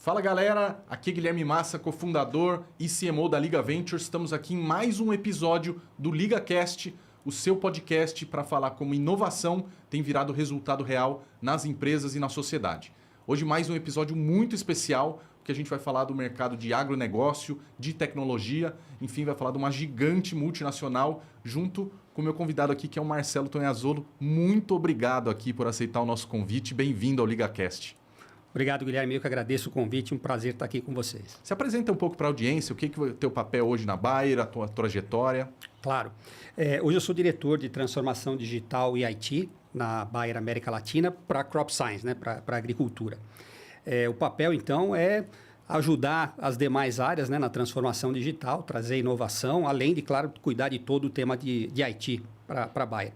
Fala galera, aqui é Guilherme Massa, cofundador e CMO da Liga Ventures. Estamos aqui em mais um episódio do LigaCast, o seu podcast para falar como inovação tem virado resultado real nas empresas e na sociedade. Hoje mais um episódio muito especial, que a gente vai falar do mercado de agronegócio, de tecnologia, enfim, vai falar de uma gigante multinacional, junto com o meu convidado aqui, que é o Marcelo Tonhazolo. Muito obrigado aqui por aceitar o nosso convite. Bem-vindo ao LigaCast. Obrigado, Guilherme. Eu que agradeço o convite. Um prazer estar aqui com vocês. Se apresenta um pouco para a audiência, o que é o teu papel hoje na Bayer, a tua trajetória? Claro. Hoje eu sou diretor de transformação digital e IT na Bayer América Latina para Crop Science, né, para agricultura. O papel, então, é ajudar as demais áreas, né, na transformação digital, trazer inovação, além de, claro, cuidar de todo o tema de IT para a Bayer.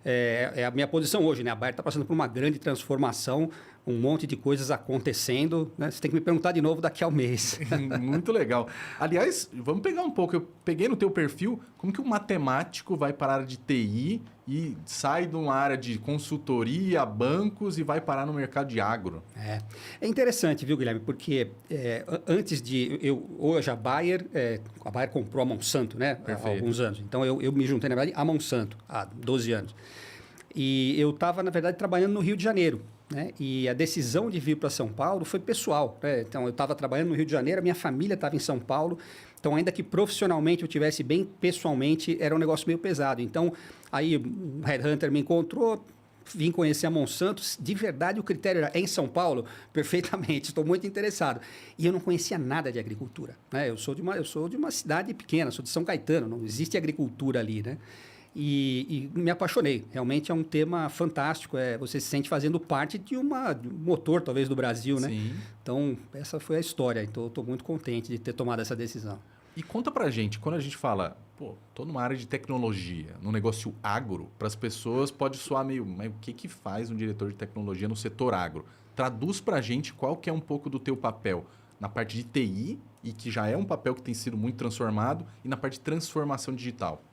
É a minha posição hoje, né? A Bayer está passando por uma grande transformação, um monte de coisas acontecendo, né? Você tem que me perguntar de novo daqui a um mês. Muito legal. Aliás, vamos pegar um pouco. Eu peguei no teu perfil, como que um matemático vai para a área de TI e sai de uma área de consultoria, bancos e vai parar no mercado de agro? É interessante, viu, Guilherme? Porque antes de... Hoje a Bayer comprou a Monsanto, né? Perfeito. Há alguns anos. Então eu me juntei, na verdade, à Monsanto há 12 anos. E eu estava, na verdade, trabalhando no Rio de Janeiro, né? E a decisão de vir para São Paulo foi pessoal, né? Então eu estava trabalhando no Rio de Janeiro, a minha família estava em São Paulo, então ainda que profissionalmente eu tivesse bem, pessoalmente era um negócio meio pesado. Então aí um headhunter me encontrou, vim conhecer a Monsanto, de verdade o critério era em São Paulo, perfeitamente, estou muito interessado. E eu não conhecia nada de agricultura, né? Eu sou de uma cidade pequena, sou de São Caetano, não existe agricultura ali, né? E me apaixonei. Realmente é um tema fantástico. Você se sente fazendo parte de um motor, talvez, do Brasil, né? Sim. Então, essa foi a história. Então, estou muito contente de ter tomado essa decisão. E conta pra gente, quando a gente fala, tô numa área de tecnologia, no negócio agro, para as pessoas pode soar meio, mas o que faz um diretor de tecnologia no setor agro? Traduz pra gente qual que é um pouco do teu papel na parte de TI, e que já é um papel que tem sido muito transformado, e na parte de transformação digital.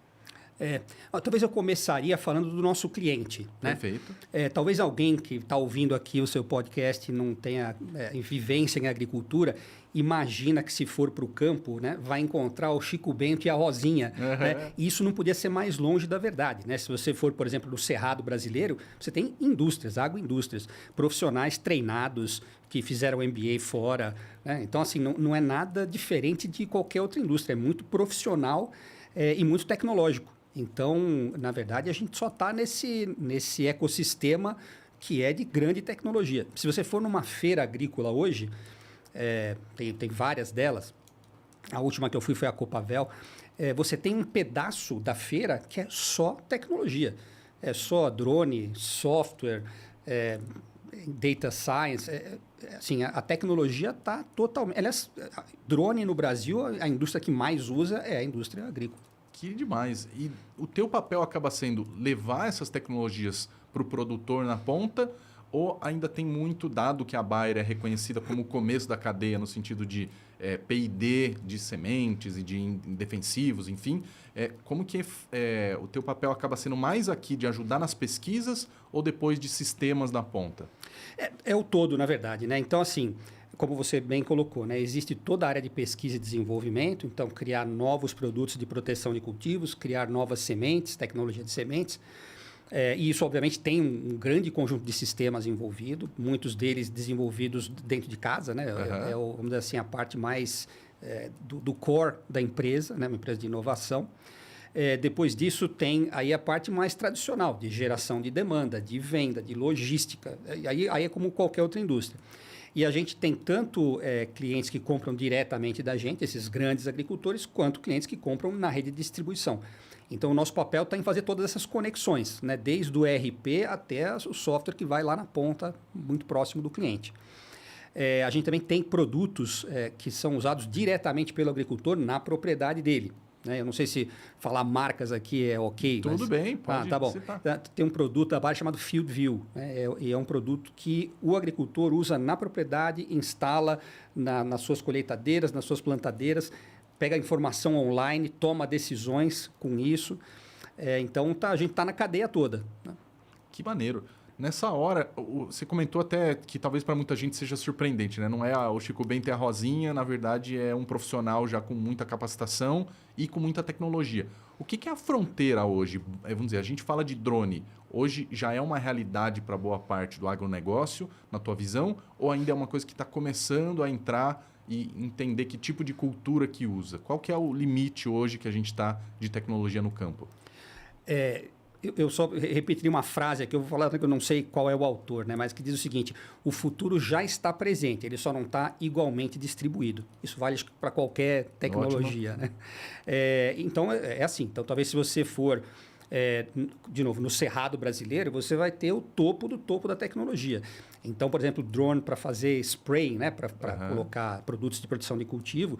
Talvez eu começaria falando do nosso cliente, né? Perfeito. Talvez alguém que está ouvindo aqui o seu podcast não tenha vivência em agricultura, imagina que se for para o campo, né, vai encontrar o Chico Bento e a Rosinha. Uhum. Né? E isso não podia ser mais longe da verdade, né? Se você for, por exemplo, no Cerrado brasileiro, você tem indústrias, agroindústrias, profissionais treinados que fizeram MBA fora. Né? Então, assim, não é nada diferente de qualquer outra indústria. É muito profissional e muito tecnológico. Então, na verdade, a gente só está nesse ecossistema que é de grande tecnologia. Se você for numa feira agrícola hoje, tem várias delas, a última que eu fui foi a Copavel, você tem um pedaço da feira que é só tecnologia. É só drone, software, data science, assim, a tecnologia está totalmente... Aliás, drone no Brasil, a indústria que mais usa é a indústria agrícola. Que demais. E o teu papel acaba sendo levar essas tecnologias para o produtor na ponta, ou ainda tem muito, dado que a Bayer é reconhecida como o começo da cadeia no sentido de P&D de sementes e de defensivos, enfim, como que o teu papel acaba sendo mais aqui de ajudar nas pesquisas ou depois de sistemas na ponta? É o todo, na verdade, né? Então, assim, como você bem colocou, né? Existe toda a área de pesquisa e desenvolvimento, então criar novos produtos de proteção de cultivos, criar novas sementes, tecnologia de sementes. E isso, obviamente, tem um grande conjunto de sistemas envolvido, muitos deles desenvolvidos dentro de casa, né? Uhum. Vamos dizer assim, a parte mais do core da empresa, né? Uma empresa de inovação. Depois disso tem aí a parte mais tradicional, de geração de demanda, de venda, de logística. Aí é como qualquer outra indústria. E a gente tem tanto clientes que compram diretamente da gente, esses grandes agricultores, quanto clientes que compram na rede de distribuição. Então, o nosso papel está em fazer todas essas conexões, né? Desde o ERP até o software que vai lá na ponta, muito próximo do cliente. A gente também tem produtos que são usados diretamente pelo agricultor na propriedade dele. Eu não sei se falar marcas aqui é ok. Tudo bem, pode tá bom. citar. Tem um produto da Bayer chamado Field View. E é um produto que o agricultor usa na propriedade, instala nas suas colheitadeiras, nas suas plantadeiras, pega a informação online, toma decisões com isso. Então a gente está na cadeia toda. Né? Que maneiro. Nessa hora, você comentou até que talvez para muita gente seja surpreendente, né? Não é o Chico Bento é a Rosinha, na verdade é um profissional já com muita capacitação e com muita tecnologia. O que é a fronteira hoje? Vamos dizer, a gente fala de drone. Hoje já é uma realidade para boa parte do agronegócio, na tua visão? Ou ainda é uma coisa que está começando a entrar e entender que tipo de cultura que usa? Qual que é o limite hoje que a gente está de tecnologia no campo? Eu só repetiria uma frase aqui, eu vou falar que eu não sei qual é o autor, né, mas que diz o seguinte: o futuro já está presente, ele só não está igualmente distribuído. Isso vale para qualquer tecnologia. Né? Então, é assim. Então, talvez se você for, de novo, no Cerrado brasileiro, você vai ter o topo do topo da tecnologia. Então, por exemplo, drone para fazer spray, né, para colocar produtos de proteção de cultivo,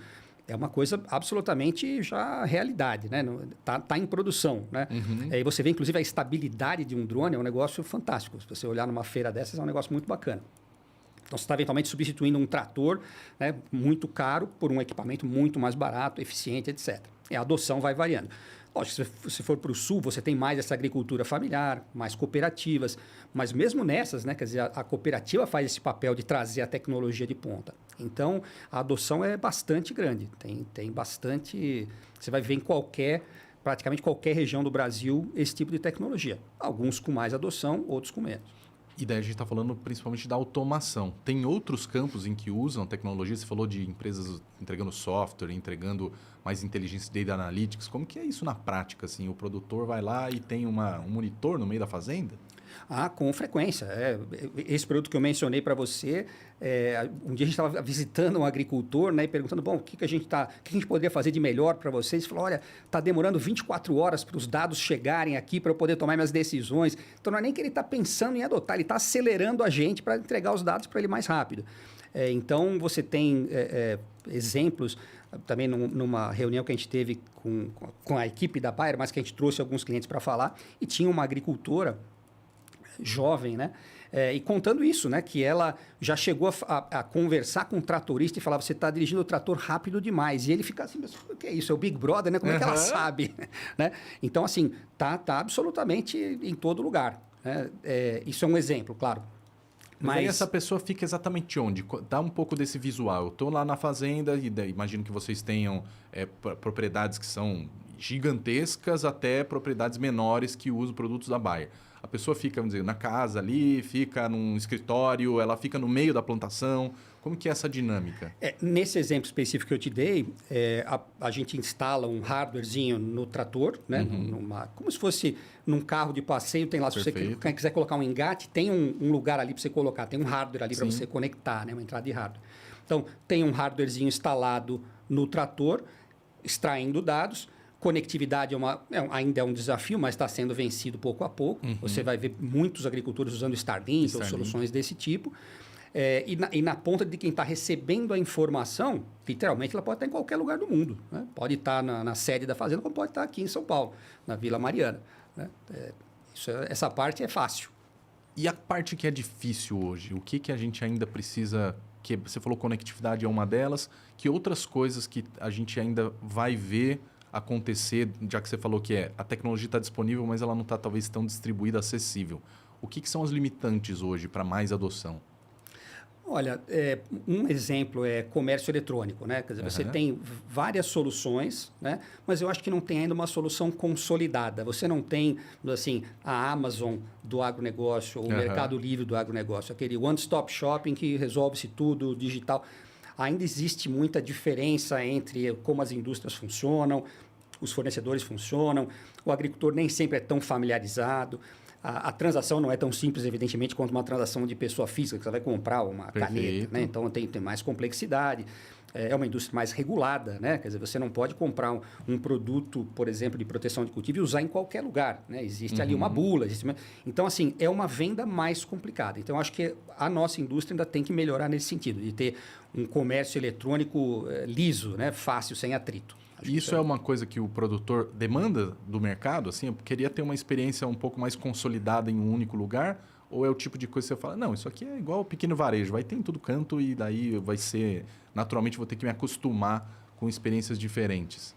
é uma coisa absolutamente já realidade, né? Tá em produção, né? E você vê, inclusive, a estabilidade de um drone é um negócio fantástico. Se você olhar numa feira dessas, é um negócio muito bacana. Então, você está eventualmente substituindo um trator, né, muito caro por um equipamento muito mais barato, eficiente, etc. E a adoção vai variando. Lógico, se você for para o sul, você tem mais essa agricultura familiar, mais cooperativas, mas mesmo nessas, né, quer dizer, a cooperativa faz esse papel de trazer a tecnologia de ponta. Então, a adoção é bastante grande. Tem bastante... Você vai ver em praticamente qualquer região do Brasil esse tipo de tecnologia. Alguns com mais adoção, outros com menos. E daí a gente está falando principalmente da automação. Tem outros campos em que usam tecnologia? Você falou de empresas entregando software, entregando mais inteligência de data analytics. Como que é isso na prática? Assim, o produtor vai lá e tem um monitor no meio da fazenda? Com frequência. Esse produto que eu mencionei para você, um dia a gente estava visitando um agricultor, né, e perguntando, bom, o que a gente poderia fazer de melhor para vocês? Ele falou, olha, está demorando 24 horas para os dados chegarem aqui para eu poder tomar minhas decisões. Então, não é nem que ele está pensando em adotar, ele está acelerando a gente para entregar os dados para ele mais rápido. Então, você tem exemplos, também numa reunião que a gente teve com a equipe da Bayer, mas que a gente trouxe alguns clientes para falar, e tinha uma agricultora jovem, né? E contando isso, né? Que ela já chegou a conversar com o tratorista e falava, você está dirigindo o trator rápido demais. E ele fica assim, mas o que é isso? É o Big Brother, né? Como é que ela sabe? Né? Então, assim, tá absolutamente em todo lugar. Né? Isso é um exemplo, claro. Mas aí essa pessoa fica exatamente onde? Dá um pouco desse visual. Eu estou lá na fazenda e imagino que vocês tenham propriedades que são gigantescas até propriedades menores que usam produtos da Bayer. A pessoa fica, vamos dizer, na casa ali, fica num escritório, ela fica no meio da plantação. Como que é essa dinâmica? Nesse exemplo específico que eu te dei, a gente instala um hardwarezinho no trator, né? Como se fosse num carro de passeio, tem lá, se você quiser colocar um engate, tem um lugar ali para você colocar, tem um hardware ali para você conectar, né? Uma entrada de hardware. Então, tem um hardwarezinho instalado no trator, extraindo dados. Conectividade ainda é um desafio, mas está sendo vencido pouco a pouco. Você vai ver muitos agricultores usando Starlink ou soluções desse tipo. E na ponta de quem está recebendo a informação, literalmente, ela pode estar em qualquer lugar do mundo. Né? Pode estar na sede da fazenda, como pode estar aqui em São Paulo, na Vila Mariana. Né? Essa parte é fácil. E a parte que é difícil hoje? O que a gente ainda precisa... Você falou conectividade é uma delas. Que outras coisas que a gente ainda vai ver acontecer, já que você falou que a tecnologia está disponível, mas ela não está talvez tão distribuída, acessível. O que são as limitantes hoje para mais adoção? Olha, um exemplo é comércio eletrônico, né? Quer dizer, você tem várias soluções, né? Mas eu acho que não tem ainda uma solução consolidada. Você não tem, assim, a Amazon do agronegócio ou o Mercado Livre do agronegócio, aquele one-stop shopping que resolve-se tudo digital. Ainda existe muita diferença entre como as indústrias funcionam, os fornecedores funcionam, o agricultor nem sempre é tão familiarizado, a transação não é tão simples, evidentemente, quanto uma transação de pessoa física, que você vai comprar uma caneta, né? Então tem mais complexidade, é uma indústria mais regulada, né? Quer dizer, você não pode comprar um produto, por exemplo, de proteção de cultivo e usar em qualquer lugar, né? Existe ali uma bula, então, assim, é uma venda mais complicada. Então, acho que a nossa indústria ainda tem que melhorar nesse sentido, de ter um comércio eletrônico liso, né? Fácil, sem atrito. Isso é uma coisa que o produtor demanda do mercado? Assim, eu queria ter uma experiência um pouco mais consolidada em um único lugar? Ou é o tipo de coisa que você fala, não, isso aqui é igual ao pequeno varejo, vai ter em todo canto e daí vai ser... Naturalmente, vou ter que me acostumar com experiências diferentes.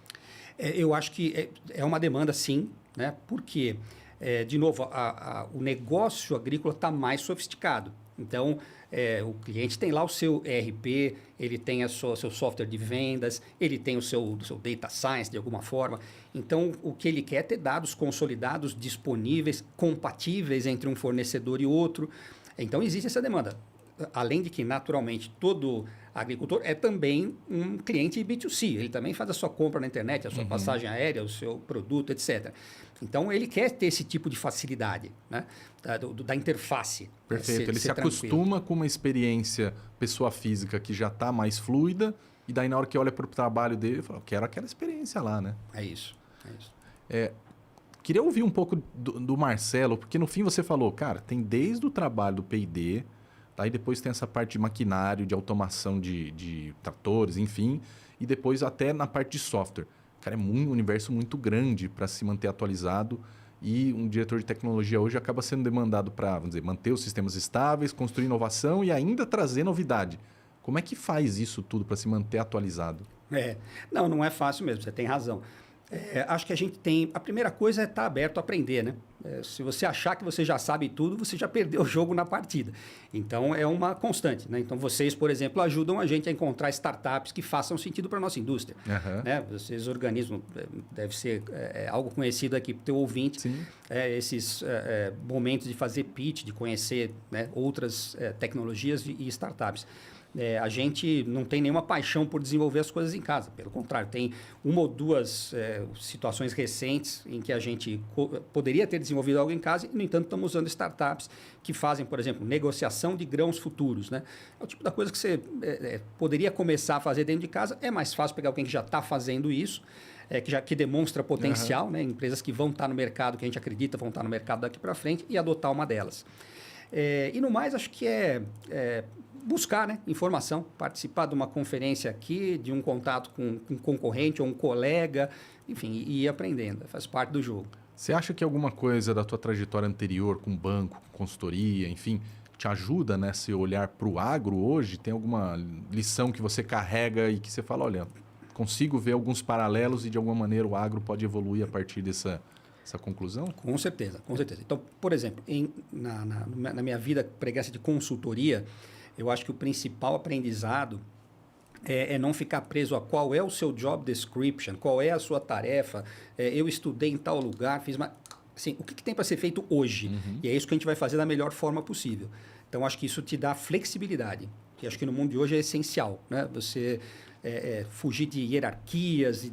Eu acho que é uma demanda, sim, né? Por quê? de novo, o negócio agrícola está mais sofisticado. Então, o cliente tem lá o seu ERP, ele tem seu software de vendas, ele tem o seu data science de alguma forma. Então, o que ele quer é ter dados consolidados, disponíveis, compatíveis entre um fornecedor e outro. Então, existe essa demanda. Além de que, naturalmente, todo agricultor é também um cliente B2C. Ele também faz a sua compra na internet, a sua passagem aérea, o seu produto, etc. Então, ele quer ter esse tipo de facilidade, né? da interface. Perfeito. Ele se acostuma com uma experiência pessoa física que já está mais fluida e daí na hora que olha para o trabalho dele, ele fala, eu quero aquela experiência lá, né? É isso. Queria ouvir um pouco do Marcelo, porque no fim você falou, cara, tem desde o trabalho do P&D, aí depois tem essa parte de maquinário, de automação de tratores, enfim, e depois até na parte de software. Cara, é um universo muito grande para se manter atualizado e um diretor de tecnologia hoje acaba sendo demandado para, vamos dizer, manter os sistemas estáveis, construir inovação e ainda trazer novidade. Como é que faz isso tudo para se manter atualizado? Não é fácil mesmo, você tem razão. Acho que a gente tem... A primeira coisa é estar aberto a aprender, né? Se você achar que você já sabe tudo, você já perdeu o jogo na partida. Então, é uma constante, né? Então, vocês, por exemplo, ajudam a gente a encontrar startups que façam sentido para a nossa indústria. Né? Vocês organizam, deve ser algo conhecido aqui para o teu ouvinte, esses momentos de fazer pitch, de conhecer, né, outras tecnologias e startups. A gente não tem nenhuma paixão por desenvolver as coisas em casa. Pelo contrário, tem uma ou duas situações recentes em que a gente poderia ter desenvolvido algo em casa e, no entanto, estamos usando startups que fazem, por exemplo, negociação de grãos futuros. Né? É o tipo da coisa que você poderia começar a fazer dentro de casa. É mais fácil pegar alguém que já está fazendo isso, que demonstra potencial, né? Empresas que vão estar no mercado, que a gente acredita vão estar no mercado daqui para frente, e adotar uma delas. E no mais, acho que buscar, né, informação, participar de uma conferência aqui, de um contato com um concorrente ou um colega, enfim, e ir aprendendo, faz parte do jogo. Você acha que alguma coisa da tua trajetória anterior com banco, com consultoria, enfim, te ajuda nesse olhar para o agro hoje? Tem alguma lição que você carrega e que você fala, olha, consigo ver alguns paralelos e de alguma maneira o agro pode evoluir a partir dessa conclusão? Com certeza, com certeza. Então, por exemplo, na minha vida pregressa de consultoria, eu acho que o principal aprendizado é não ficar preso a qual é o seu job description, qual é a sua tarefa. Eu estudei em tal lugar, fiz uma... Assim, o que tem para ser feito hoje? E é isso que a gente vai fazer da melhor forma possível. Então, acho que isso te dá flexibilidade, que acho que no mundo de hoje é essencial, né? Você fugir de hierarquias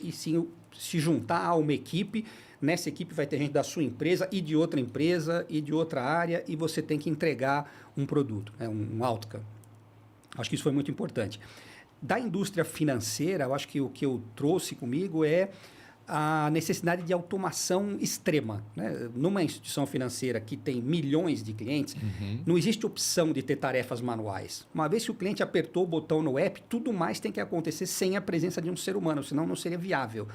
e sim se juntar a uma equipe. Nessa equipe vai ter gente da sua empresa e de outra empresa e de outra área e você tem que entregar um produto, né? um outcome. Acho que isso foi muito importante. Da indústria financeira, eu acho que o que eu trouxe comigo é a necessidade de automação extrema. Né? Numa instituição financeira que tem milhões de clientes, não existe opção de ter tarefas manuais. Uma vez que o cliente apertou o botão no app, tudo mais tem que acontecer sem a presença de um ser humano, senão não seria viável.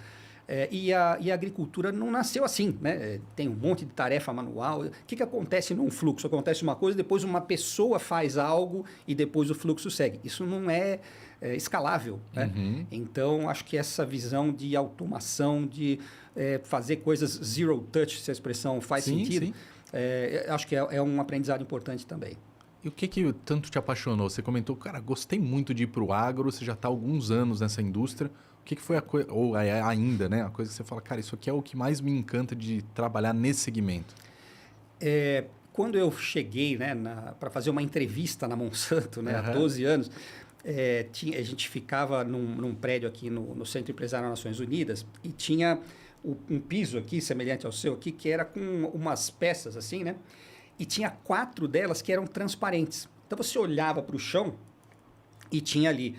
E a agricultura não nasceu assim, né? Tem um monte de tarefa manual. O que acontece num fluxo? Acontece uma coisa, depois uma pessoa faz algo e depois o fluxo segue. Isso não é escalável. Né? Então, acho que essa visão de automação, de fazer coisas zero touch, se a expressão faz sentido, sim. Acho que é um aprendizado importante também. E o que tanto te apaixonou? Você comentou, cara, gostei muito de ir para o agro, você já está há alguns anos nessa indústria. O que foi a coisa, ou ainda, né? A coisa que você fala, cara, isso aqui é o que mais me encanta de trabalhar nesse segmento. Quando eu cheguei, né, para fazer uma entrevista na Monsanto, né, há 12 anos, a gente ficava num prédio aqui no Centro Empresário das Nações Unidas e tinha um piso aqui, semelhante ao seu aqui, que era com umas peças assim, né? E tinha 4 delas que eram transparentes. Então, você olhava para o chão e tinha ali...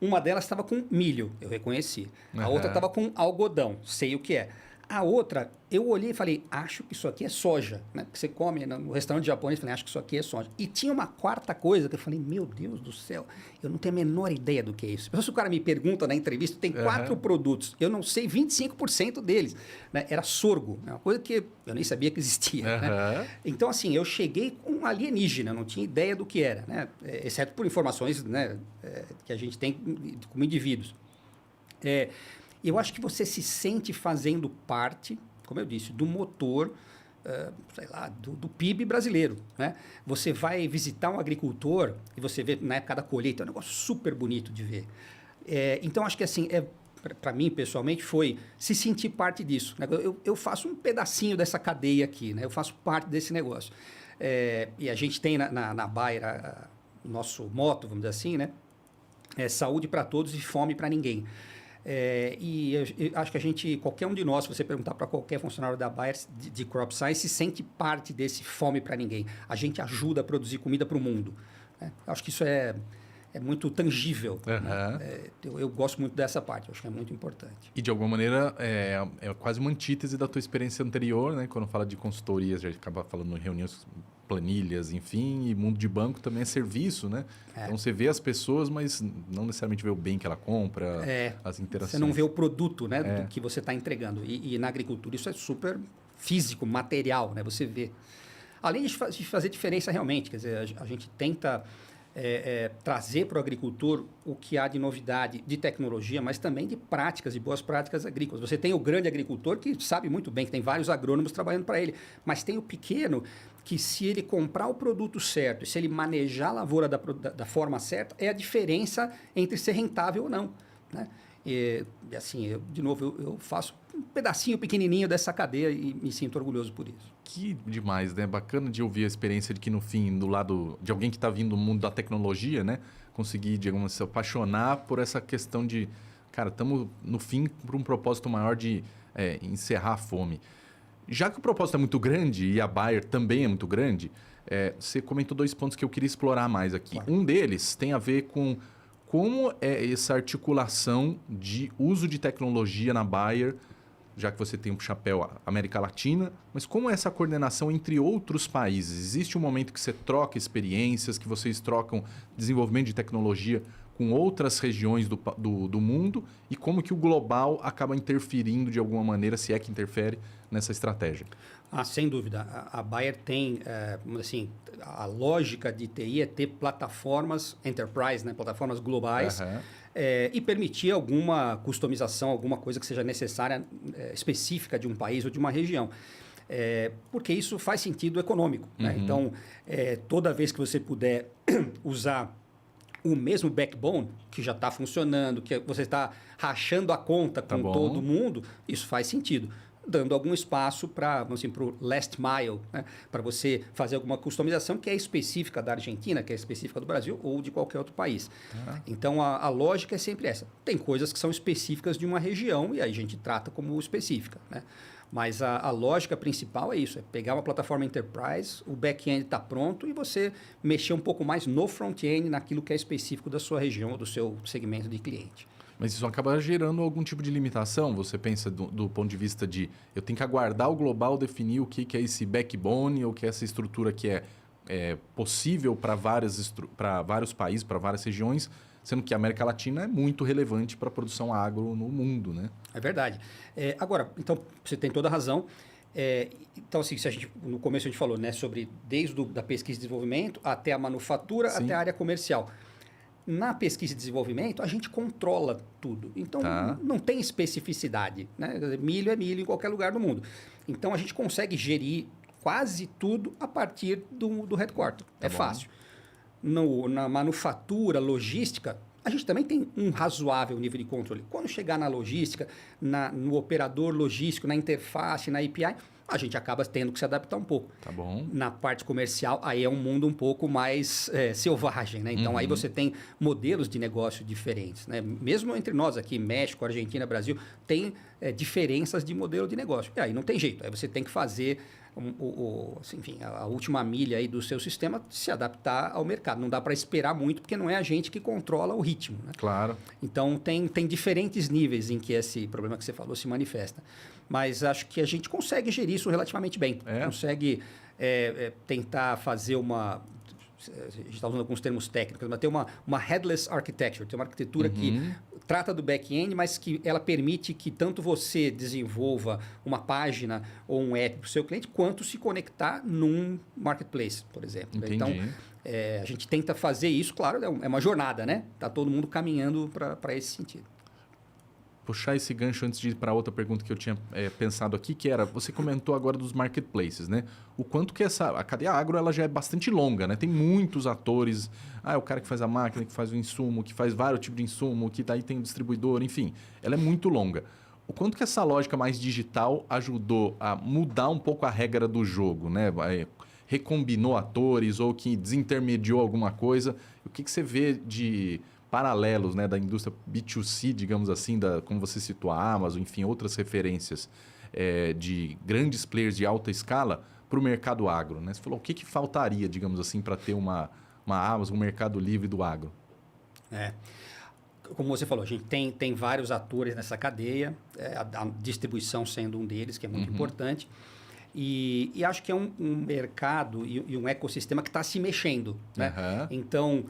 Uma delas estava com milho, eu reconheci. A outra estava com algodão, sei o que é. A outra, eu olhei e falei, acho que isso aqui é soja. Né? Porque você come no restaurante japonês, eu falei, acho que isso aqui é soja. E tinha uma quarta coisa que eu falei, meu Deus do céu, eu não tenho a menor ideia do que é isso. Se o cara me pergunta na entrevista, tem 4 produtos, eu não sei 25% deles. Né? Era sorgo, uma coisa que eu nem sabia que existia. Né? Então, assim, eu cheguei com um alienígena, não tinha ideia do que era, né? Exceto por informações, né, que a gente tem como indivíduos. Eu acho que você se sente fazendo parte como eu disse, do motor, sei lá, do PIB brasileiro, né? Você vai visitar um agricultor e você vê na época da colheita, é um negócio super bonito de ver. Então, acho que assim, para mim, pessoalmente, foi se sentir parte disso, né? Eu faço um pedacinho dessa cadeia aqui, né? Eu faço parte desse negócio. E a gente tem na Bayer o nosso moto, vamos dizer assim, né? Saúde para todos e fome para ninguém. E eu acho que qualquer um de nós, se você perguntar para qualquer funcionário da Bayer de Crop Science, se sente parte desse fome para ninguém. A gente ajuda a produzir comida para o mundo, né? Eu acho que isso é muito tangível. Né? Eu gosto muito dessa parte, eu acho que é muito importante. E, de alguma maneira, é quase uma antítese da tua experiência anterior, né? Quando fala de consultorias, a gente acaba falando em reuniões, planilhas, enfim, e mundo de banco também é serviço, né? Então, você vê as pessoas, mas não necessariamente vê o bem que ela compra, as interações. Você não vê o produto, né, do que você está entregando. E na agricultura isso é super físico, material, né? Você vê. Além de fazer diferença realmente, quer dizer, a gente tenta trazer para o agricultor o que há de novidade de tecnologia, mas também de práticas, de boas práticas agrícolas. Você tem o grande agricultor que sabe muito bem, que tem vários agrônomos trabalhando para ele, mas tem o pequeno que, se ele comprar o produto certo, se ele manejar a lavoura da forma certa, é a diferença entre ser rentável ou não, né? E assim, eu faço um pedacinho pequenininho dessa cadeia e me sinto orgulhoso por isso. Que demais, né? Bacana de ouvir a experiência de que, no fim, do lado de alguém que está vindo do mundo da tecnologia, né? Conseguir, digamos, se apaixonar por essa questão de, cara, estamos, no fim, por um propósito maior de encerrar a fome. Já que o propósito é muito grande e a Bayer também é muito grande, você comentou 2 pontos que eu queria explorar mais aqui. Claro. Um deles tem a ver com como é essa articulação de uso de tecnologia na Bayer, já que você tem um chapéu América Latina, mas como é essa coordenação entre outros países? Existe um momento que você troca experiências, que vocês trocam desenvolvimento de tecnologia com outras regiões do mundo e como que o global acaba interferindo de alguma maneira, se é que interfere, nessa estratégia? Sem dúvida. A Bayer tem, assim, a lógica de TI é ter plataformas enterprise, né? Plataformas globais, e permitir alguma customização, alguma coisa que seja necessária, específica de um país ou de uma região. Porque isso faz sentido econômico. Né? Então, toda vez que você puder usar o mesmo backbone, que já está funcionando, que você está rachando a conta com todo mundo, isso faz sentido. Dando algum espaço para o last mile, né? Para você fazer alguma customização que é específica da Argentina, que é específica do Brasil ou de qualquer outro país. Então, a lógica é sempre essa. Tem coisas que são específicas de uma região e aí a gente trata como específica, né? Mas a lógica principal é isso, é pegar uma plataforma enterprise, o back-end está pronto e você mexer um pouco mais no front-end, naquilo que é específico da sua região ou do seu segmento de cliente. Mas isso acaba gerando algum tipo de limitação? Você pensa do ponto de vista de eu tenho que aguardar o global definir o que é esse backbone ou que é essa estrutura que é possível para vários países, para várias regiões, sendo que a América Latina é muito relevante para a produção agro no mundo, né? É verdade. Agora, então, você tem toda a razão. Então, assim, no começo a gente falou, né, sobre desde da pesquisa e desenvolvimento até a manufatura, até a área comercial. Na pesquisa e desenvolvimento, a gente controla tudo. Então, não tem especificidade, né? Milho é milho em qualquer lugar do mundo. Então, a gente consegue gerir quase tudo a partir do headquarter. Fácil. Na manufatura, logística, a gente também tem um razoável nível de controle. Quando chegar na logística, no operador logístico, na interface, na API, a gente acaba tendo que se adaptar um pouco. Tá bom. Na parte comercial, aí é um mundo um pouco mais selvagem, né? Então, aí você tem modelos de negócio diferentes, né? Mesmo entre nós aqui, México, Argentina, Brasil, tem diferenças de modelo de negócio. E aí não tem jeito. Aí você tem que fazer enfim, a última milha aí do seu sistema se adaptar ao mercado. Não dá para esperar muito, porque não é a gente que controla o ritmo, né? Claro. Então, tem diferentes níveis em que esse problema que você falou se manifesta. Mas acho que a gente consegue gerir isso relativamente bem. Consegue tentar fazer uma... A gente está usando alguns termos técnicos, mas tem uma headless architecture, tem uma arquitetura que trata do back-end, mas que ela permite que tanto você desenvolva uma página ou um app para o seu cliente, quanto se conectar num marketplace, por exemplo. Entendi. Então, a gente tenta fazer isso, claro, é uma jornada, né? Está todo mundo caminhando para esse sentido. puxar esse gancho antes de ir para outra pergunta que eu tinha pensado aqui, que era, você comentou agora dos marketplaces, né? O quanto que a cadeia agro ela já é bastante longa, né? Tem muitos atores. É o cara que faz a máquina, que faz o insumo, que faz vários tipos de insumo, que daí tem o distribuidor, enfim. Ela é muito longa. O quanto que essa lógica mais digital ajudou a mudar um pouco a regra do jogo, né? Recombinou atores ou que desintermediou alguma coisa. O que você vê de paralelos, né, da indústria B2C, digamos assim, como você citou a Amazon, enfim, outras referências de grandes players de alta escala para o mercado agro, né? Você falou, o que faltaria, digamos assim, para ter uma Amazon, um mercado livre do agro? Como você falou, a gente tem vários atores nessa cadeia, a distribuição sendo um deles, que é muito importante. E acho que é um mercado e um ecossistema que está se mexendo. Né? Então,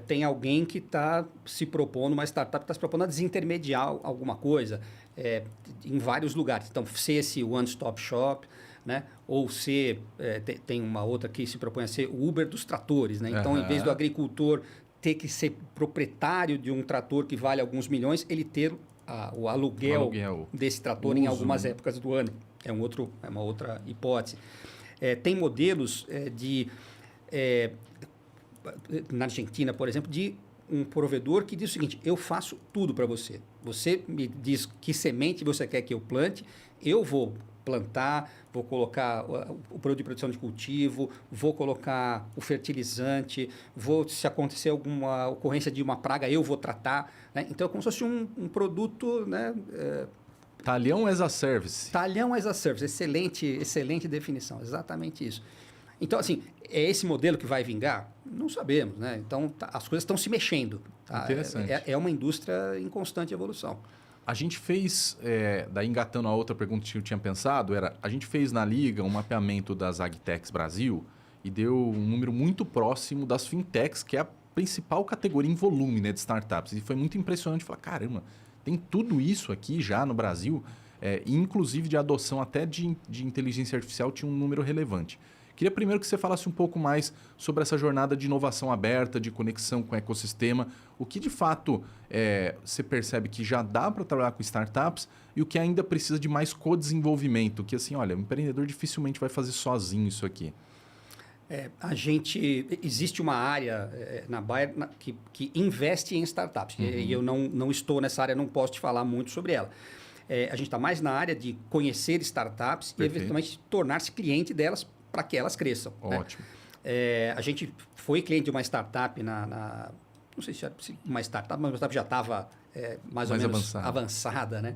tem alguém que está se propondo, uma startup que está se propondo a desintermediar alguma coisa em vários lugares. Então, ser esse one-stop shop, né? Ou ser... tem uma outra que se propõe a ser o Uber dos tratores. Né? Então, em vez do agricultor ter que ser proprietário de um trator que vale alguns milhões, ele ter o aluguel desse trator em algumas épocas do ano. É uma outra hipótese. Tem modelos na Argentina, por exemplo, de um provedor que diz o seguinte, eu faço tudo para você. Você me diz que semente você quer que eu plante, eu vou plantar, vou colocar o produto de produção de cultivo, vou colocar o fertilizante, se acontecer alguma ocorrência de uma praga, eu vou tratar. Né? Então, é como se fosse um produto... Né, Talhão as a service. Talhão as a service, excelente definição, exatamente isso. Então, assim, é esse modelo que vai vingar? Não sabemos, né? Então, as coisas estão se mexendo. Tá? Interessante. É uma indústria em constante evolução. A gente fez, daí engatando a outra pergunta que eu tinha pensado, a gente fez na Liga um mapeamento das AgTechs Brasil e deu um número muito próximo das fintechs, que é a principal categoria em volume, né, de startups. E foi muito impressionante falar, caramba, tem tudo isso aqui já no Brasil, inclusive de adoção até de inteligência artificial tinha um número relevante. Queria primeiro que você falasse um pouco mais sobre essa jornada de inovação aberta, de conexão com o ecossistema, o que de fato você percebe que já dá para trabalhar com startups e o que ainda precisa de mais co-desenvolvimento, que assim, olha, o empreendedor dificilmente vai fazer sozinho isso aqui. Existe uma área na Bayer que investe em startups, e eu não estou nessa área, não posso te falar muito sobre ela. A gente está mais na área de conhecer startups e eventualmente tornar-se cliente delas para que elas cresçam. Ótimo. Né? A gente foi cliente de uma startup não sei se era uma startup, mas a startup já estava mais ou menos avançada, né?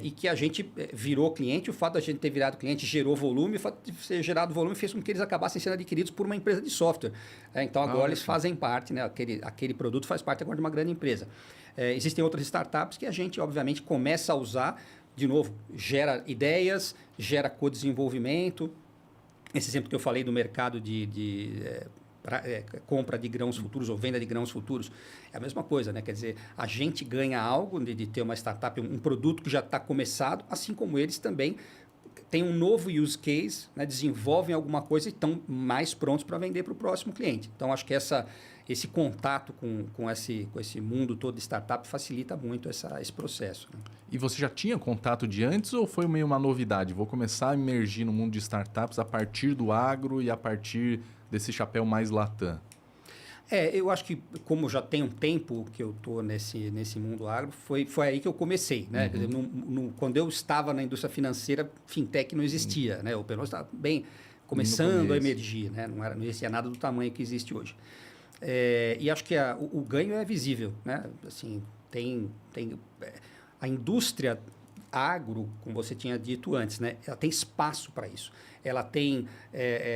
E que a gente virou cliente, o fato de a gente ter virado cliente gerou volume, o fato de ser gerado volume fez com que eles acabassem sendo adquiridos por uma empresa de software. Então, agora eles fazem parte, né? Aquele produto faz parte agora de uma grande empresa. Existem outras startups que a gente, obviamente, começa a usar, de novo, gera ideias, gera co-desenvolvimento. Esse exemplo que eu falei do mercado compra de grãos futuros ou venda de grãos futuros, é a mesma coisa, né? Quer dizer, a gente ganha algo de ter uma startup, um produto que já está começado, assim como eles também têm um novo use case, né? Desenvolvem alguma coisa e estão mais prontos para vender para o próximo cliente. Então, acho que esse contato com esse mundo todo de startup facilita muito esse processo. Né? E você já tinha contato de antes ou foi meio uma novidade? Vou começar a emergir no mundo de startups a partir do agro e a partir desse chapéu mais latam? Eu acho que como já tem um tempo que eu estou nesse mundo agro, foi aí que eu comecei. Né? Quer dizer, quando eu estava na indústria financeira, fintech não existia. Né? O pelo menos estava bem começando a emergir. Né? Não existia nada do tamanho que existe hoje. E acho que o ganho é visível. Né? Assim, a indústria agro, como você tinha dito antes, né? Ela tem espaço para isso. Ela tem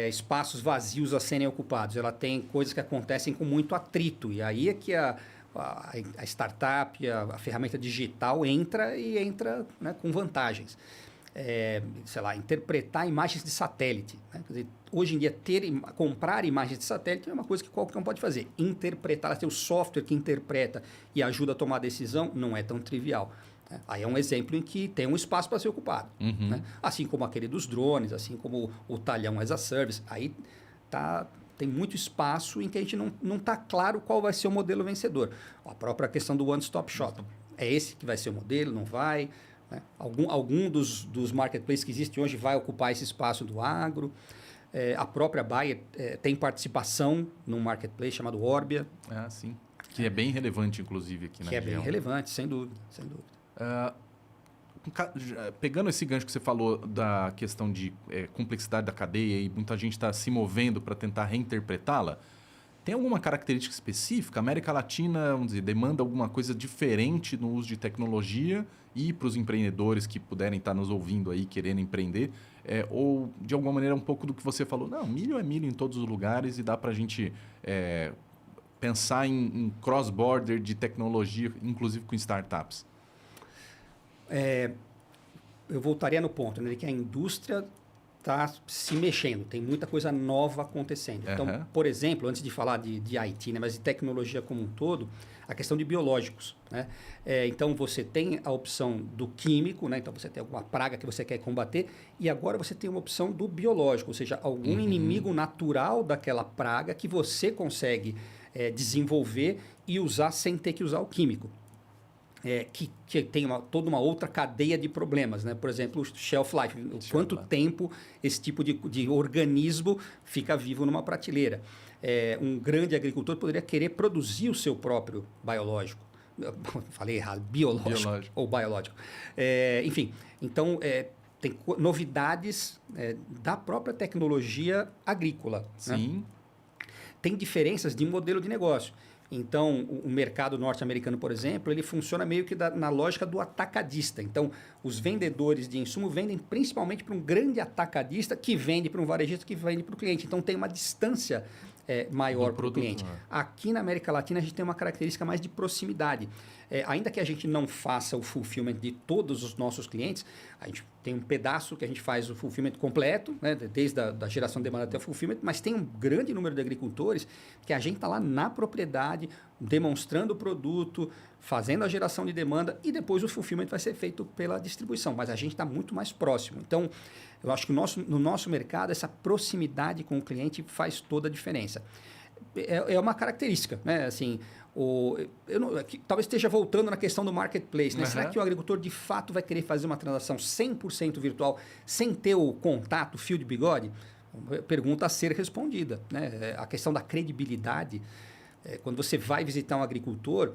espaços vazios a serem ocupados. Ela tem coisas que acontecem com muito atrito. E aí é que a startup, a ferramenta digital entra né, com vantagens. Sei lá, interpretar imagens de satélite. Né? Quer dizer, hoje em dia, comprar imagens de satélite é uma coisa que qualquer um pode fazer. Interpretar, ter o software que interpreta e ajuda a tomar a decisão, não é tão trivial. Aí é um exemplo em que tem um espaço para ser ocupado. Né? Assim como aquele dos drones, assim como o talhão as a service. Aí tem muito espaço em que a gente não está claro qual vai ser o modelo vencedor. A própria questão do one-stop shop. é esse que vai ser o modelo, não vai? Né? Algum dos marketplaces que existem hoje vai ocupar esse espaço do agro. A própria Bayer tem participação num marketplace chamado Orbia. Ah, sim. Que é bem relevante, inclusive, aqui na região. Que é bem relevante, sem dúvida. Sem dúvida. Pegando esse gancho que você falou da questão de complexidade da cadeia e muita gente está se movendo para tentar reinterpretá-la, tem alguma característica específica? A América Latina, vamos dizer, demanda alguma coisa diferente no uso de tecnologia e para os empreendedores que puderem estar nos ouvindo aí, querendo empreender, ou de alguma maneira um pouco do que você falou, não, milho é milho em todos os lugares e dá para a gente pensar em cross-border de tecnologia, inclusive com startups? Eu voltaria no ponto, né, de que a indústria está se mexendo, tem muita coisa nova acontecendo. Então, por exemplo, antes de falar de IT, né, mas de tecnologia como um todo, a questão de biológicos. Né? Então, você tem a opção do químico, né? Então você tem alguma praga que você quer combater, e agora você tem uma opção do biológico, ou seja, algum inimigo natural daquela praga que você consegue desenvolver e usar sem ter que usar o químico. Que tem toda uma outra cadeia de problemas, né? Por exemplo, o shelf life. Quanto tempo esse tipo de organismo fica vivo numa prateleira? Um grande agricultor poderia querer produzir o seu próprio biológico. Falei errado, biológico. Ou biológico. Enfim, então tem novidades da própria tecnologia agrícola. Sim. Né? Tem diferenças de modelo de negócio. Então, o mercado norte-americano, por exemplo, ele funciona meio que na lógica do atacadista. Então, os vendedores de insumo vendem principalmente para um grande atacadista que vende para um varejista que vende para o cliente. Então, tem uma distância maior para o cliente. Aqui na América Latina, a gente tem uma característica mais de proximidade. Ainda que a gente não faça o fulfillment de todos os nossos clientes, a gente tem um pedaço que a gente faz o fulfillment completo, né, desde a geração de demanda até o fulfillment, mas tem um grande número de agricultores que a gente está lá na propriedade, demonstrando o produto, fazendo a geração de demanda e depois o fulfillment vai ser feito pela distribuição, mas a gente está muito mais próximo. Então, eu acho que no nosso mercado, essa proximidade com o cliente faz toda a diferença. É uma característica, né? Assim, talvez esteja voltando na questão do marketplace. Né? Será que o agricultor, de fato, vai querer fazer uma transação 100% virtual sem ter o contato, o fio de bigode? Pergunta a ser respondida. Né? A questão da credibilidade. Quando você vai visitar um agricultor,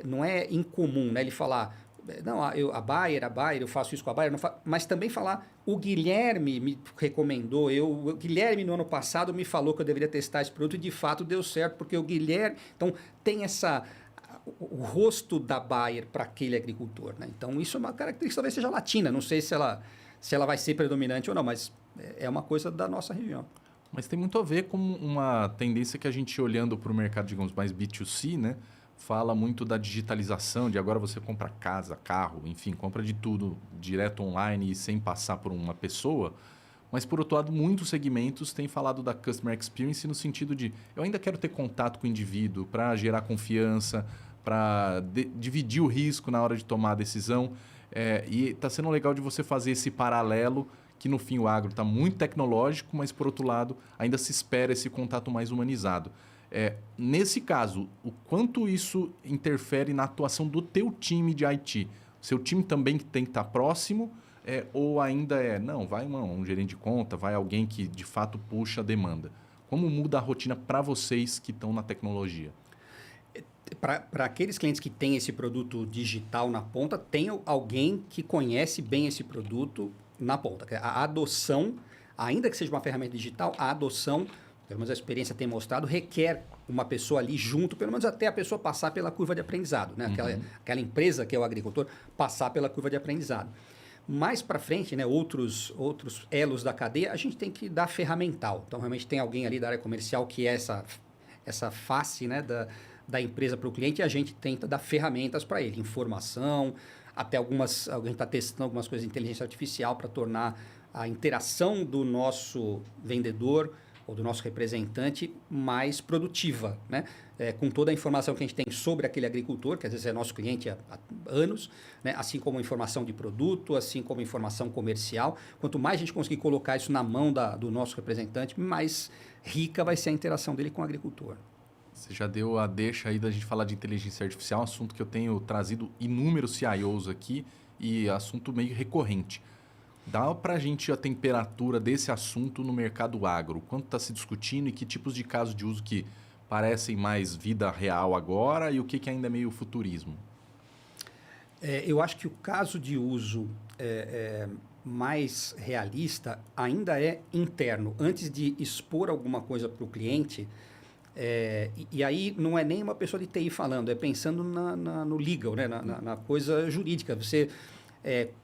não é incomum, né, ele falar... Não, a Bayer, eu faço isso com a Bayer, mas também falar, o Guilherme me recomendou, o Guilherme no ano passado me falou que eu deveria testar esse produto e de fato deu certo, porque o Guilherme... Então, tem o rosto da Bayer para aquele agricultor. Né? Então, isso é uma característica, talvez seja latina, não sei se ela vai ser predominante ou não, mas é uma coisa da nossa região. Mas tem muito a ver com uma tendência que a gente, olhando para o mercado, digamos, mais B2C, né? Fala muito da digitalização, de agora você compra casa, carro, enfim, compra de tudo direto online e sem passar por uma pessoa. Mas, por outro lado, muitos segmentos têm falado da Customer Experience no sentido de eu ainda quero ter contato com o indivíduo para gerar confiança, para dividir o risco na hora de tomar a decisão. E está sendo legal de você fazer esse paralelo que, no fim, o agro está muito tecnológico, mas, por outro lado, ainda se espera esse contato mais humanizado. Nesse caso, o quanto isso interfere na atuação do teu time de IT? Seu time também tem que estar próximo ou ainda não, vai um gerente de conta, vai alguém que de fato puxa a demanda? Como muda a rotina para vocês que estão na tecnologia? Para aqueles clientes que têm esse produto digital na ponta, tem alguém que conhece bem esse produto na ponta. A adoção, ainda que seja uma ferramenta digital, a adoção... Pelo menos a experiência tem mostrado, requer uma pessoa ali junto, pelo menos até a pessoa passar pela curva de aprendizado. Né? Aquela empresa que é o agricultor passar pela curva de aprendizado. Mais para frente, né, outros elos da cadeia, a gente tem que dar ferramental. Então, realmente tem alguém ali da área comercial que é essa face, né, da empresa para o cliente e a gente tenta dar ferramentas para ele. Informação, até a gente está testando algumas coisas de inteligência artificial para tornar a interação do nosso vendedor ou do nosso representante mais produtiva, né? Com toda a informação que a gente tem sobre aquele agricultor, que às vezes é nosso cliente há anos, né? Assim como informação de produto, assim como informação comercial. Quanto mais a gente conseguir colocar isso na mão do nosso representante, mais rica vai ser a interação dele com o agricultor. Você já deu a deixa aí da gente falar de inteligência artificial, um assunto que eu tenho trazido inúmeros CIOs aqui e assunto meio recorrente. Dá para a gente a temperatura desse assunto no mercado agro? Quanto está se discutindo e que tipos de casos de uso que parecem mais vida real agora e o que ainda é meio futurismo? Eu acho que o caso de uso mais realista ainda é interno. Antes de expor alguma coisa para o cliente, e aí não é nem uma pessoa de TI falando, é pensando no legal, né? na coisa jurídica.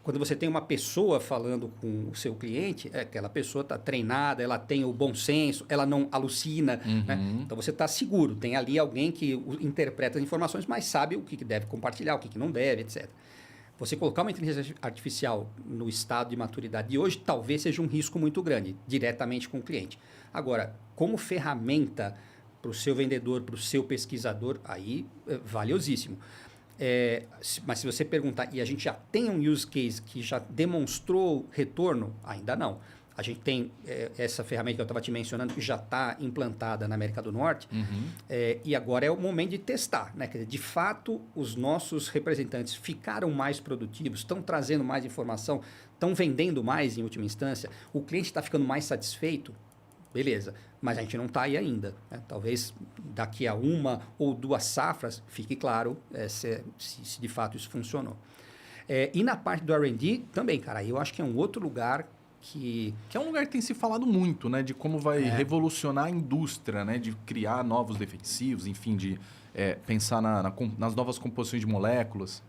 Quando você tem uma pessoa falando com o seu cliente, aquela pessoa está treinada, ela tem o bom senso, ela não alucina. Né? Então você está seguro, tem ali alguém que interpreta as informações, mas sabe o que deve compartilhar, o que não deve, etc. Você colocar uma inteligência artificial no estado de maturidade de hoje talvez seja um risco muito grande, diretamente com o cliente. Agora, como ferramenta para o seu vendedor, para o seu pesquisador, aí é valiosíssimo. Mas se você perguntar, e a gente já tem um use case que já demonstrou retorno? Ainda não. A gente tem essa ferramenta que eu estava te mencionando, que já está implantada na América do Norte, e agora é o momento de testar. Né? Quer dizer, de fato, os nossos representantes ficaram mais produtivos, estão trazendo mais informação, estão vendendo mais em última instância, o cliente está ficando mais satisfeito. Beleza, mas a gente não está aí ainda. Né? Talvez daqui a 1 ou 2 safras fique claro se de fato isso funcionou. E na parte do R&D também, cara, eu acho que é um outro lugar que é um lugar que tem se falado muito, né? De como vai revolucionar a indústria, né? De criar novos defensivos, enfim, de pensar nas novas composições de moléculas.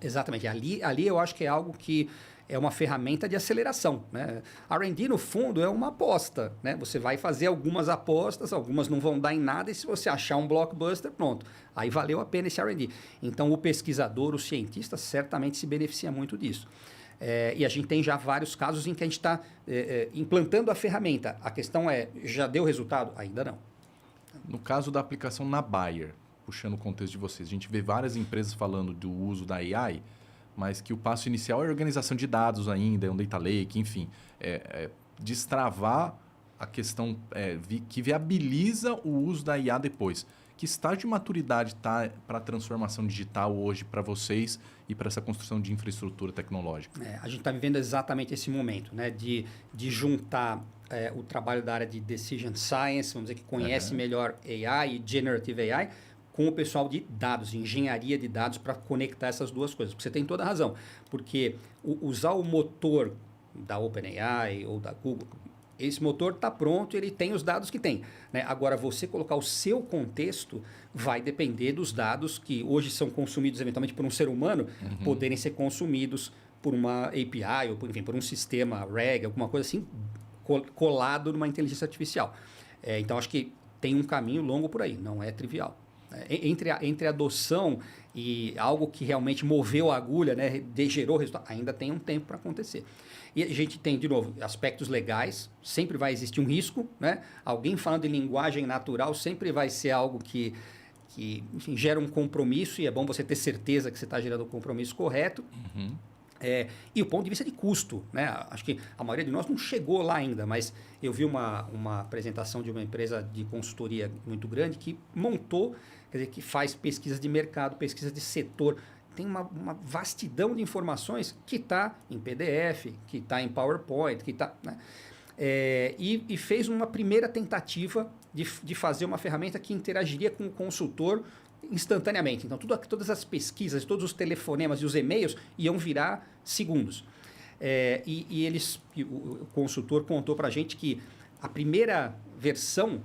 Exatamente. Ali eu acho que é algo que é uma ferramenta de aceleração. Né? R&D, no fundo, é uma aposta. Né? Você vai fazer algumas apostas, algumas não vão dar em nada, e se você achar um blockbuster, pronto. Aí valeu a pena esse R&D. Então, o pesquisador, o cientista, certamente se beneficia muito disso. E a gente tem já vários casos em que a gente está implantando a ferramenta. A questão já deu resultado? Ainda não. No caso da aplicação na Bayer, puxando o contexto de vocês, a gente vê várias empresas falando do uso da AI, mas que o passo inicial é a organização de dados ainda, é um data lake, enfim. Destravar a questão que viabiliza o uso da IA depois. Que estágio de maturidade está para a transformação digital hoje para vocês e para essa construção de infraestrutura tecnológica? A gente está vivendo exatamente esse momento, né? de juntar o trabalho da área de Decision Science, vamos dizer, que conhece melhor AI e Generative AI, com o pessoal de dados, de engenharia de dados, para conectar essas duas coisas. Porque você tem toda a razão. Porque usar o motor da OpenAI ou da Google, esse motor está pronto, ele tem os dados que tem. Né? Agora, você colocar o seu contexto vai depender dos dados que hoje são consumidos eventualmente por um ser humano, poderem ser consumidos por uma API ou por um sistema RAG, alguma coisa assim, colado numa inteligência artificial. Então, acho que tem um caminho longo por aí, não é trivial. Entre a adoção e algo que realmente moveu a agulha, né, gerou resultado, ainda tem um tempo para acontecer. E a gente tem, de novo, aspectos legais, sempre vai existir um risco. Né? Alguém falando de linguagem natural sempre vai ser algo que enfim, gera um compromisso, e é bom você ter certeza que você está gerando o compromisso correto. E o ponto de vista de custo, né? Acho que a maioria de nós não chegou lá ainda, mas eu vi uma apresentação de uma empresa de consultoria muito grande que montou, quer dizer, que faz pesquisas de mercado, pesquisas de setor, tem uma vastidão de informações que está em PDF, que está em PowerPoint, que está... Né? E fez uma primeira tentativa de fazer uma ferramenta que interagiria com o consultor instantaneamente. Então, todas as pesquisas, todos os telefonemas e os e-mails iam virar segundos. O consultor contou para a gente que a primeira versão,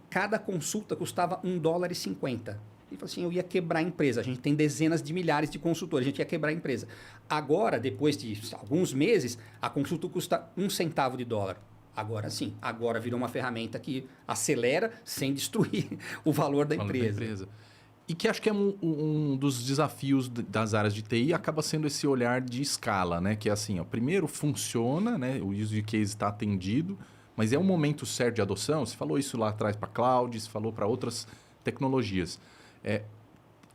cada consulta custava $1,50. Ele falou assim, eu ia quebrar a empresa. A gente tem dezenas de milhares de consultores, a gente ia quebrar a empresa. Agora, depois de alguns meses, a consulta custa $0,01. Agora sim, agora virou uma ferramenta que acelera sem destruir o valor da empresa. E que acho que é um dos desafios das áreas de TI, acaba sendo esse olhar de escala, né? Que é assim, primeiro funciona, né? O use case está atendido, mas é um momento certo de adoção. Você falou isso lá atrás para cloud, você falou para outras tecnologias.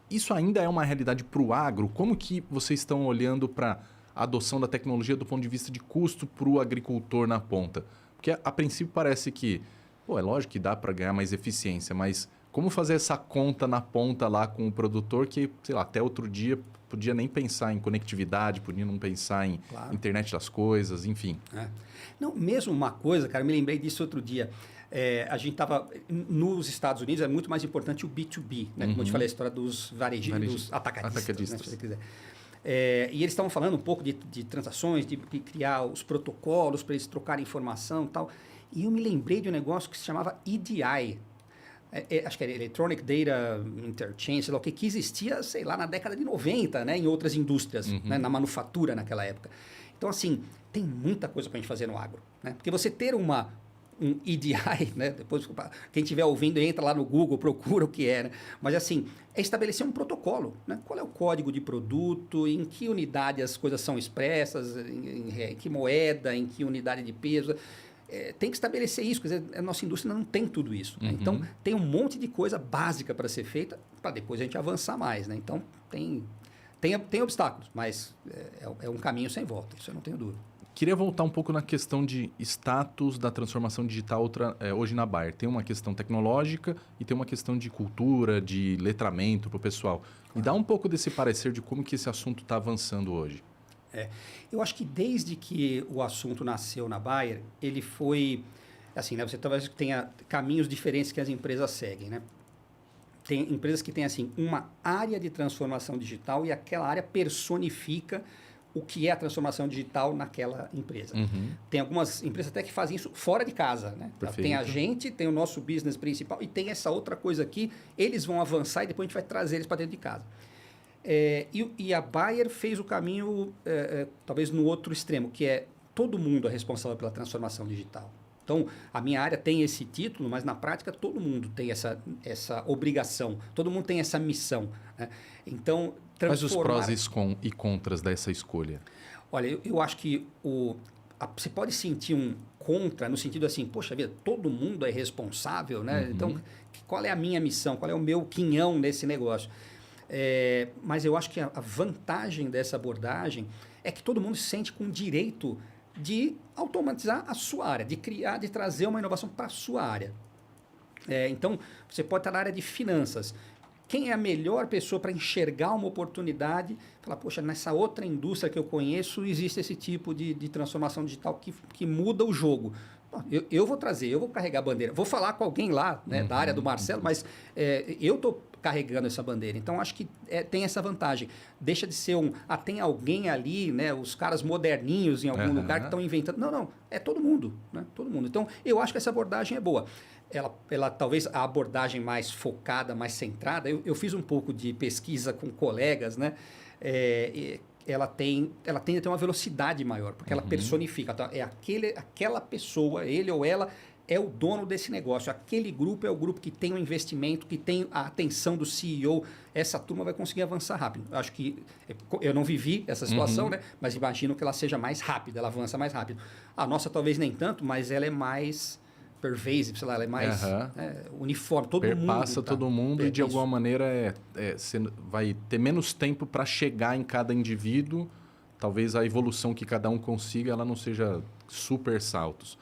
Isso ainda é uma realidade para o agro? Como que vocês estão olhando para a adoção da tecnologia do ponto de vista de custo para o agricultor na ponta? Porque a princípio parece que, é lógico que dá para ganhar mais eficiência, mas como fazer essa conta na ponta lá com o produtor que, sei lá, até outro dia podia nem pensar em conectividade, podia não pensar em internet das coisas, enfim. Não, mesmo uma coisa, cara, eu me lembrei disso outro dia. A gente estava nos Estados Unidos, é muito mais importante o B2B, né? Como eu te falei, a história dos dos atacadistas. Né? Se você quiser. E eles estavam falando um pouco de transações, de criar os protocolos para eles trocarem informação e tal. E eu me lembrei de um negócio que se chamava EDI. Acho que era Electronic Data Interchange, sei lá o que existia, sei lá, na década de 90, né? Em outras indústrias, né? Na manufatura naquela época. Então, assim, tem muita coisa para a gente fazer no agro. Né? Porque você ter um EDI, né? Depois, quem estiver ouvindo, entra lá no Google, procura o que é. Né? Mas, assim, é estabelecer um protocolo. Né? Qual é o código de produto, em que unidade as coisas são expressas, em que moeda, em que unidade de peso. Tem que estabelecer isso, quer dizer, a nossa indústria não tem tudo isso. Né? Então, tem um monte de coisa básica para ser feita para depois a gente avançar mais. Né? Então, tem obstáculos, mas é um caminho sem volta, isso eu não tenho dúvida. Queria voltar um pouco na questão de status da transformação digital hoje na Bayer. Tem uma questão tecnológica e tem uma questão de cultura, de letramento para o pessoal. Me dá um pouco desse parecer de como que esse assunto está avançando hoje. Eu acho que desde que o assunto nasceu na Bayer, ele foi... Assim, né, você talvez tenha caminhos diferentes que as empresas seguem, né? Tem empresas que têm, assim, uma área de transformação digital e aquela área personifica o que é a transformação digital naquela empresa. Tem algumas empresas até que fazem isso fora de casa, né? Tem a gente, tem o nosso business principal e tem essa outra coisa aqui, eles vão avançar e depois a gente vai trazer eles para dentro de casa. E a Bayer fez o caminho, talvez no outro extremo, que é todo mundo é responsável pela transformação digital. Então, a minha área tem esse título, mas na prática todo mundo tem essa obrigação, todo mundo tem essa missão. Né? Então, quais os prós e contras dessa escolha? Olha, eu acho que você pode sentir um contra no sentido assim, poxa vida, todo mundo é responsável, né? Então, qual é a minha missão, qual é o meu quinhão nesse negócio? Mas eu acho que a vantagem dessa abordagem é que todo mundo se sente com o direito de automatizar a sua área, de criar, de trazer uma inovação para a sua área. Então, você pode estar na área de finanças. Quem é a melhor pessoa para enxergar uma oportunidade? Falar, poxa, nessa outra indústria que eu conheço, existe esse tipo de transformação digital que muda o jogo. Eu vou trazer, eu vou carregar a bandeira. Vou falar com alguém lá, né, da área do Marcelo, mas eu estou carregando essa bandeira. Então, acho que tem essa vantagem. Deixa de ser tem alguém ali, né, os caras moderninhos em algum lugar que estão inventando. Não, é todo mundo. Né, todo mundo. Então, eu acho que essa abordagem é boa. Ela talvez a abordagem mais focada, mais centrada, eu fiz um pouco de pesquisa com colegas, né? Ela tende a ter uma velocidade maior, porque ela personifica. Então, aquela pessoa, ele ou ela, é o dono desse negócio. Aquele grupo é o grupo que tem o investimento, que tem a atenção do CEO. Essa turma vai conseguir avançar rápido. Acho que eu não vivi essa situação, né? Mas imagino que ela seja mais rápida, ela avança mais rápido. A nossa talvez nem tanto, mas ela é mais pervasive, sei lá, ela é mais uniforme, perpassa todo mundo e de alguma maneira você vai ter menos tempo para chegar em cada indivíduo. Talvez a evolução que cada um consiga ela não seja super saltos.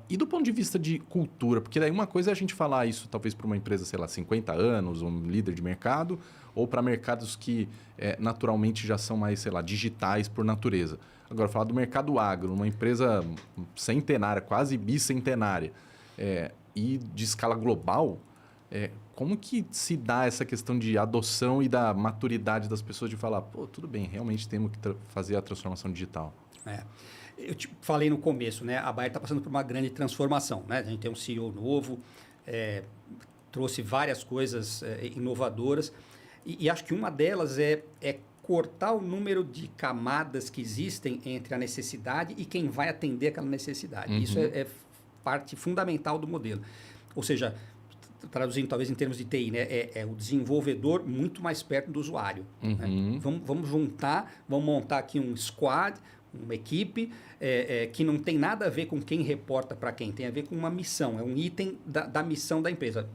E do ponto de vista de cultura, porque daí uma coisa é a gente falar isso talvez para uma empresa, sei lá, 50 anos, um líder de mercado, ou para mercados que naturalmente já são mais, sei lá, digitais por natureza. Agora, falar do mercado agro, uma empresa centenária, quase bicentenária, e de escala global, como que se dá essa questão de adoção e da maturidade das pessoas de falar, pô, tudo bem, realmente temos que fazer a transformação digital? Eu te falei no começo, né? A Bayer está passando por uma grande transformação, né? A gente tem um CEO novo, trouxe várias coisas inovadoras e acho que uma delas é cortar o número de camadas que existem entre a necessidade e quem vai atender aquela necessidade. Isso é parte fundamental do modelo. Ou seja, traduzindo talvez em termos de TI, né? É o desenvolvedor muito mais perto do usuário. Né? Vamos montar aqui um squad, uma equipe que não tem nada a ver com quem reporta para quem, tem a ver com uma missão, é um item da missão da empresa.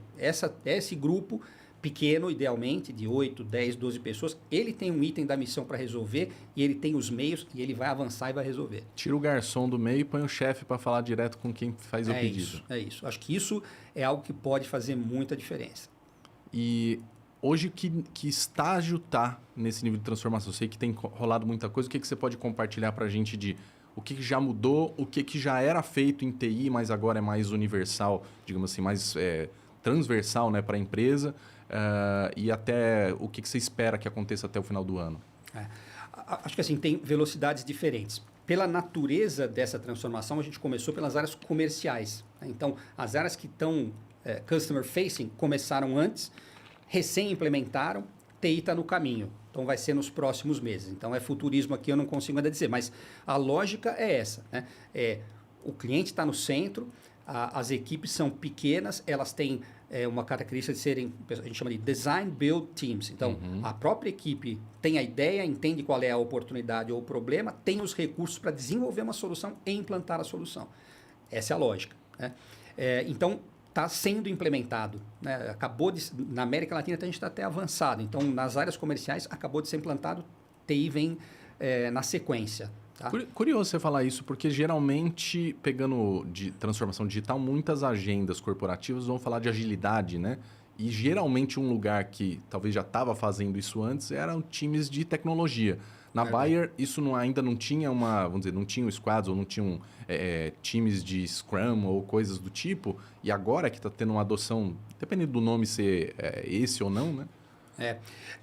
Esse grupo pequeno, idealmente, de 8, 10, 12 pessoas, ele tem um item da missão para resolver e ele tem os meios e ele vai avançar e vai resolver. Tira o garçom do meio e põe o chefe para falar direto com quem faz o pedido. É isso. Acho que isso é algo que pode fazer muita diferença. E hoje, que estágio está nesse nível de transformação? Eu sei que tem rolado muita coisa. O que você pode compartilhar para a gente de o que já mudou, o que já era feito em TI, mas agora é mais universal, digamos assim, mais transversal, né, para a empresa, e até o que você espera que aconteça até o final do ano? Acho que assim, tem velocidades diferentes. Pela natureza dessa transformação, a gente começou pelas áreas comerciais. Né? Então, as áreas que estão customer facing começaram antes, recém-implementaram, TI está no caminho. Então, vai ser nos próximos meses. Então, é futurismo aqui, eu não consigo ainda dizer. Mas a lógica é essa. Né? O cliente está no centro, as equipes são pequenas, elas têm uma característica de serem, a gente chama de design build teams. Então, a própria equipe tem a ideia, entende qual é a oportunidade ou o problema, tem os recursos para desenvolver uma solução e implantar a solução. Essa é a lógica. Né? Então, está sendo implementado. Né? Na América Latina, a gente está até avançado. Então, nas áreas comerciais, acabou de ser implantado, TI vem na sequência. Tá? Curioso você falar isso, porque geralmente, pegando de transformação digital, muitas agendas corporativas vão falar de agilidade, né? E geralmente um lugar que talvez já estava fazendo isso antes eram times de tecnologia. Na Bayer, isso ainda não tinha vamos dizer, não tinha squads ou não tinham times de Scrum ou coisas do tipo. E agora que está tendo uma adoção, dependendo do nome ser esse ou não, né?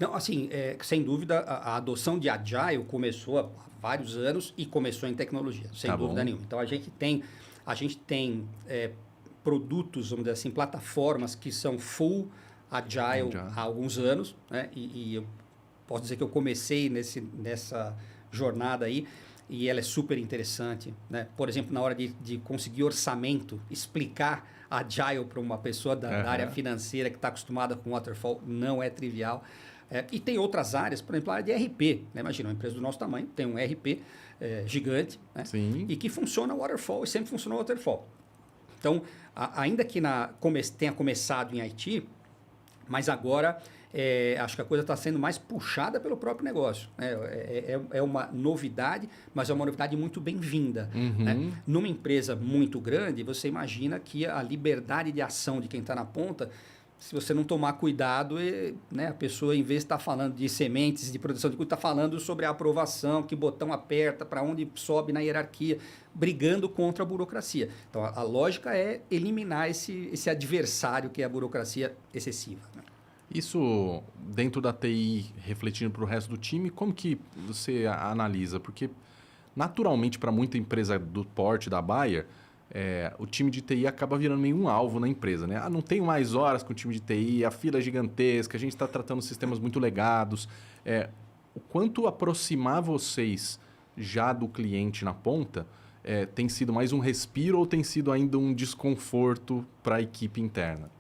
Não, assim, sem dúvida, a adoção de Agile começou há vários anos e começou em tecnologia, sem dúvida nenhuma. Então, a gente tem produtos, vamos dizer assim, plataformas que são full Agile há alguns anos, né? E eu posso dizer que eu comecei nessa jornada aí e ela é super interessante, né? Por exemplo, na hora de conseguir orçamento, explicar Agile para uma pessoa da área financeira que está acostumada com Waterfall não é trivial. E tem outras áreas, por exemplo, a área de RP. Né? Imagina, uma empresa do nosso tamanho tem um RP gigante, né? Sim. E que funciona Waterfall e sempre funcionou Waterfall. Então, ainda que tenha começado em IT, mas agora acho que a coisa está sendo mais puxada pelo próprio negócio. Né? É uma novidade, mas é uma novidade muito bem-vinda. Né? Numa empresa muito grande, você imagina que a liberdade de ação de quem está na ponta, se você não tomar cuidado, né, a pessoa, em vez de estar falando de sementes, de produção de cultura, está falando sobre a aprovação, que botão aperta, para onde sobe na hierarquia, brigando contra a burocracia. Então, a lógica é eliminar esse adversário que é a burocracia excessiva. Né? Isso, dentro da TI, refletindo para o resto do time, como que você analisa? Porque, naturalmente, para muita empresa do porte da Bayer, o time de TI acaba virando meio um alvo na empresa, né? Não tenho mais horas com o time de TI, a fila é gigantesca, a gente está tratando sistemas muito legados. O quanto aproximar vocês já do cliente na ponta tem sido mais um respiro ou tem sido ainda um desconforto para a equipe interna?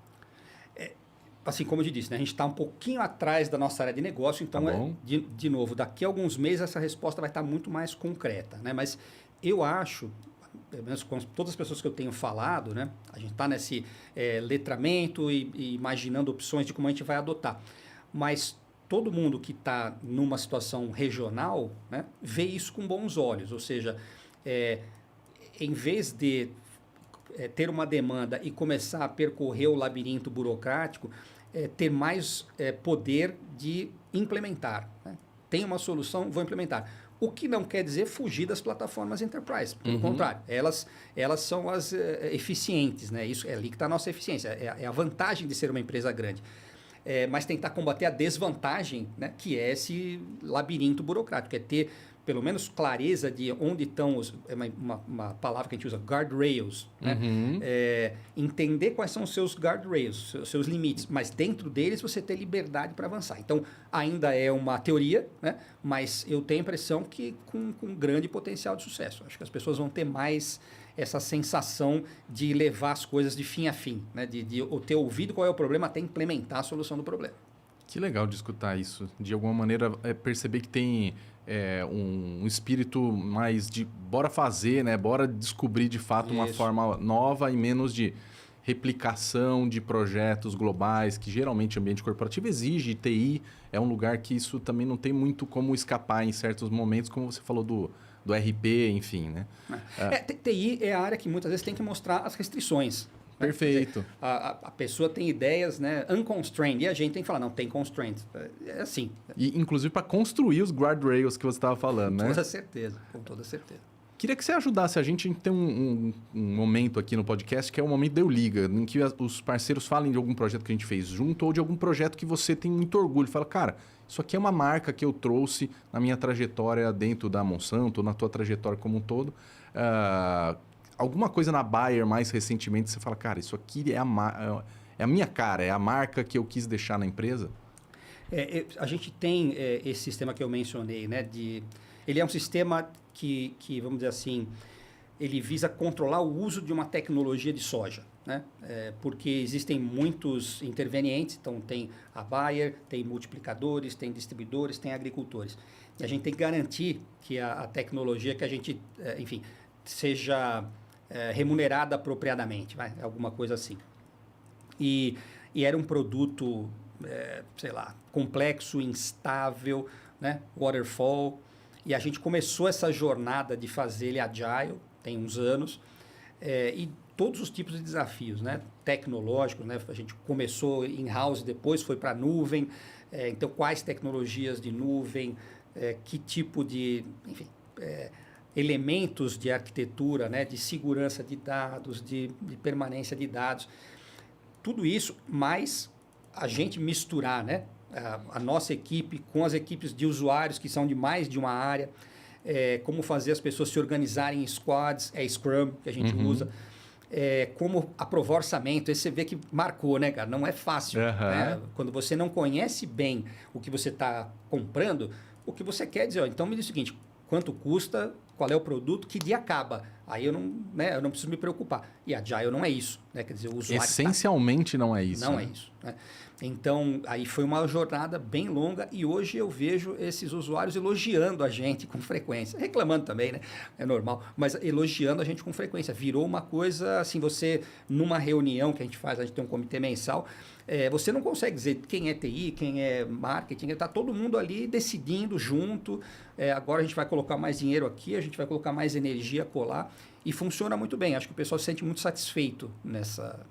Assim, como eu te disse, né? A gente está um pouquinho atrás da nossa área de negócio, então, de novo, daqui a alguns meses essa resposta vai estar muito mais concreta. Né? Mas eu acho, pelo menos com todas as pessoas que eu tenho falado, né? A gente está nesse letramento e imaginando opções de como a gente vai adotar. Mas todo mundo que está numa situação regional, né, vê isso com bons olhos. Ou seja, em vez de ter uma demanda e começar a percorrer o labirinto burocrático, ter mais poder de implementar. Né? Tem uma solução, vou implementar. O que não quer dizer fugir das plataformas enterprise. Pelo contrário, elas são as eficientes. Né? Isso, é ali que está a nossa eficiência. É a vantagem de ser uma empresa grande. Mas tentar combater a desvantagem, né? Que é esse labirinto burocrático. É ter, pelo menos, clareza de onde estão uma palavra que a gente usa, guardrails. Né? Entender quais são os seus guardrails, seus limites. Mas dentro deles você ter liberdade para avançar. Então, ainda é uma teoria, né? Mas eu tenho a impressão que com grande potencial de sucesso. Acho que as pessoas vão ter mais essa sensação de levar as coisas de fim a fim, né? de ter ouvido qual é o problema até implementar a solução do problema. Que legal de escutar isso. De alguma maneira, perceber que tem um espírito mais de bora fazer, né? Bora descobrir de fato uma forma nova e menos de replicação de projetos globais, que geralmente o ambiente corporativo exige. TI é um lugar que isso também não tem muito como escapar em certos momentos, como você falou do RP, enfim, né? TI é a área que muitas vezes tem que mostrar as restrições. Perfeito. Dizer, a pessoa tem ideias, né, unconstrained, e a gente tem que falar, não, tem constraints. É assim. E, inclusive, para construir os guardrails que você estava falando, né? Com toda certeza, com toda certeza. Queria que você ajudasse a gente. Tem um momento aqui no podcast que é o momento Deu Liga, em que os parceiros falem de algum projeto que a gente fez junto ou de algum projeto que você tem muito orgulho. Fala, cara, isso aqui é uma marca que eu trouxe na minha trajetória dentro da Monsanto, ou na tua trajetória como um todo. Alguma coisa na Bayer mais recentemente, você fala, cara, isso aqui é a minha cara, é a marca que eu quis deixar na empresa? A gente tem esse sistema que eu mencionei, né? Ele é um sistema que, vamos dizer assim, ele visa controlar o uso de uma tecnologia de soja, né? Porque existem muitos intervenientes, então tem a Bayer, tem multiplicadores, tem distribuidores, tem agricultores. E a gente tem que garantir que a tecnologia que a gente, enfim, seja remunerada apropriadamente, alguma coisa assim. E era um produto, sei lá, complexo, instável, né? Waterfall. E a gente começou essa jornada de fazer ele agile, tem uns anos, e todos os tipos de desafios, né? Tecnológicos, né? A gente começou in-house, depois foi para a nuvem, então quais tecnologias de nuvem, que tipo de, enfim, elementos de arquitetura, né? De segurança de dados, de permanência de dados, tudo isso, mais a gente misturar, né? A nossa equipe com as equipes de usuários que são de mais de uma área, como fazer as pessoas se organizarem em squads, Scrum que a gente usa, como aprovar orçamento. Esse você vê que marcou, né, cara? Não é fácil. Né? Quando você não conhece bem o que você está comprando, o que você quer dizer, então me diz o seguinte, quanto custa, qual é o produto, que dia acaba. Aí eu não preciso me preocupar. E a Agile não é isso. Né? Quer dizer, o usuário essencialmente não é isso. Não né? é isso. Né? Então, aí foi uma jornada bem longa e hoje eu vejo esses usuários elogiando a gente com frequência. Reclamando também, né? É normal. Mas elogiando a gente com frequência. Virou uma coisa, assim, você, numa reunião que a gente tem um comitê mensal, você não consegue dizer quem é TI, quem é marketing, está todo mundo ali decidindo junto. Agora a gente vai colocar mais dinheiro aqui, a gente vai colocar mais energia colar. E funciona muito bem. Acho que o pessoal se sente muito satisfeito nessa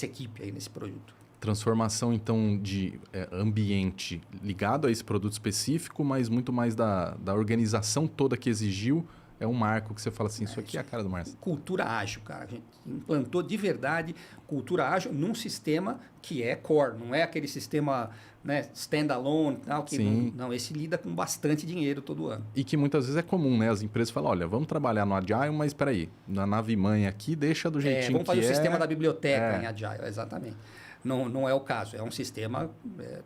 equipe aí, nesse produto. Transformação, então, de ambiente ligado a esse produto específico, mas muito mais da organização toda que exigiu. É um marco que você fala assim, isso aqui é a cara do Márcio. Cultura ágil, cara. A gente implantou de verdade cultura ágil num sistema que é core, não é aquele sistema, né, standalone, tal, que não, esse lida com bastante dinheiro todo ano. E que muitas vezes é comum, né? As empresas falam, olha, vamos trabalhar no Agile, mas espera aí, na nave-mãe aqui, deixa do jeitinho que vamos fazer o sistema da biblioteca em Agile, exatamente. Não é o caso, é um sistema,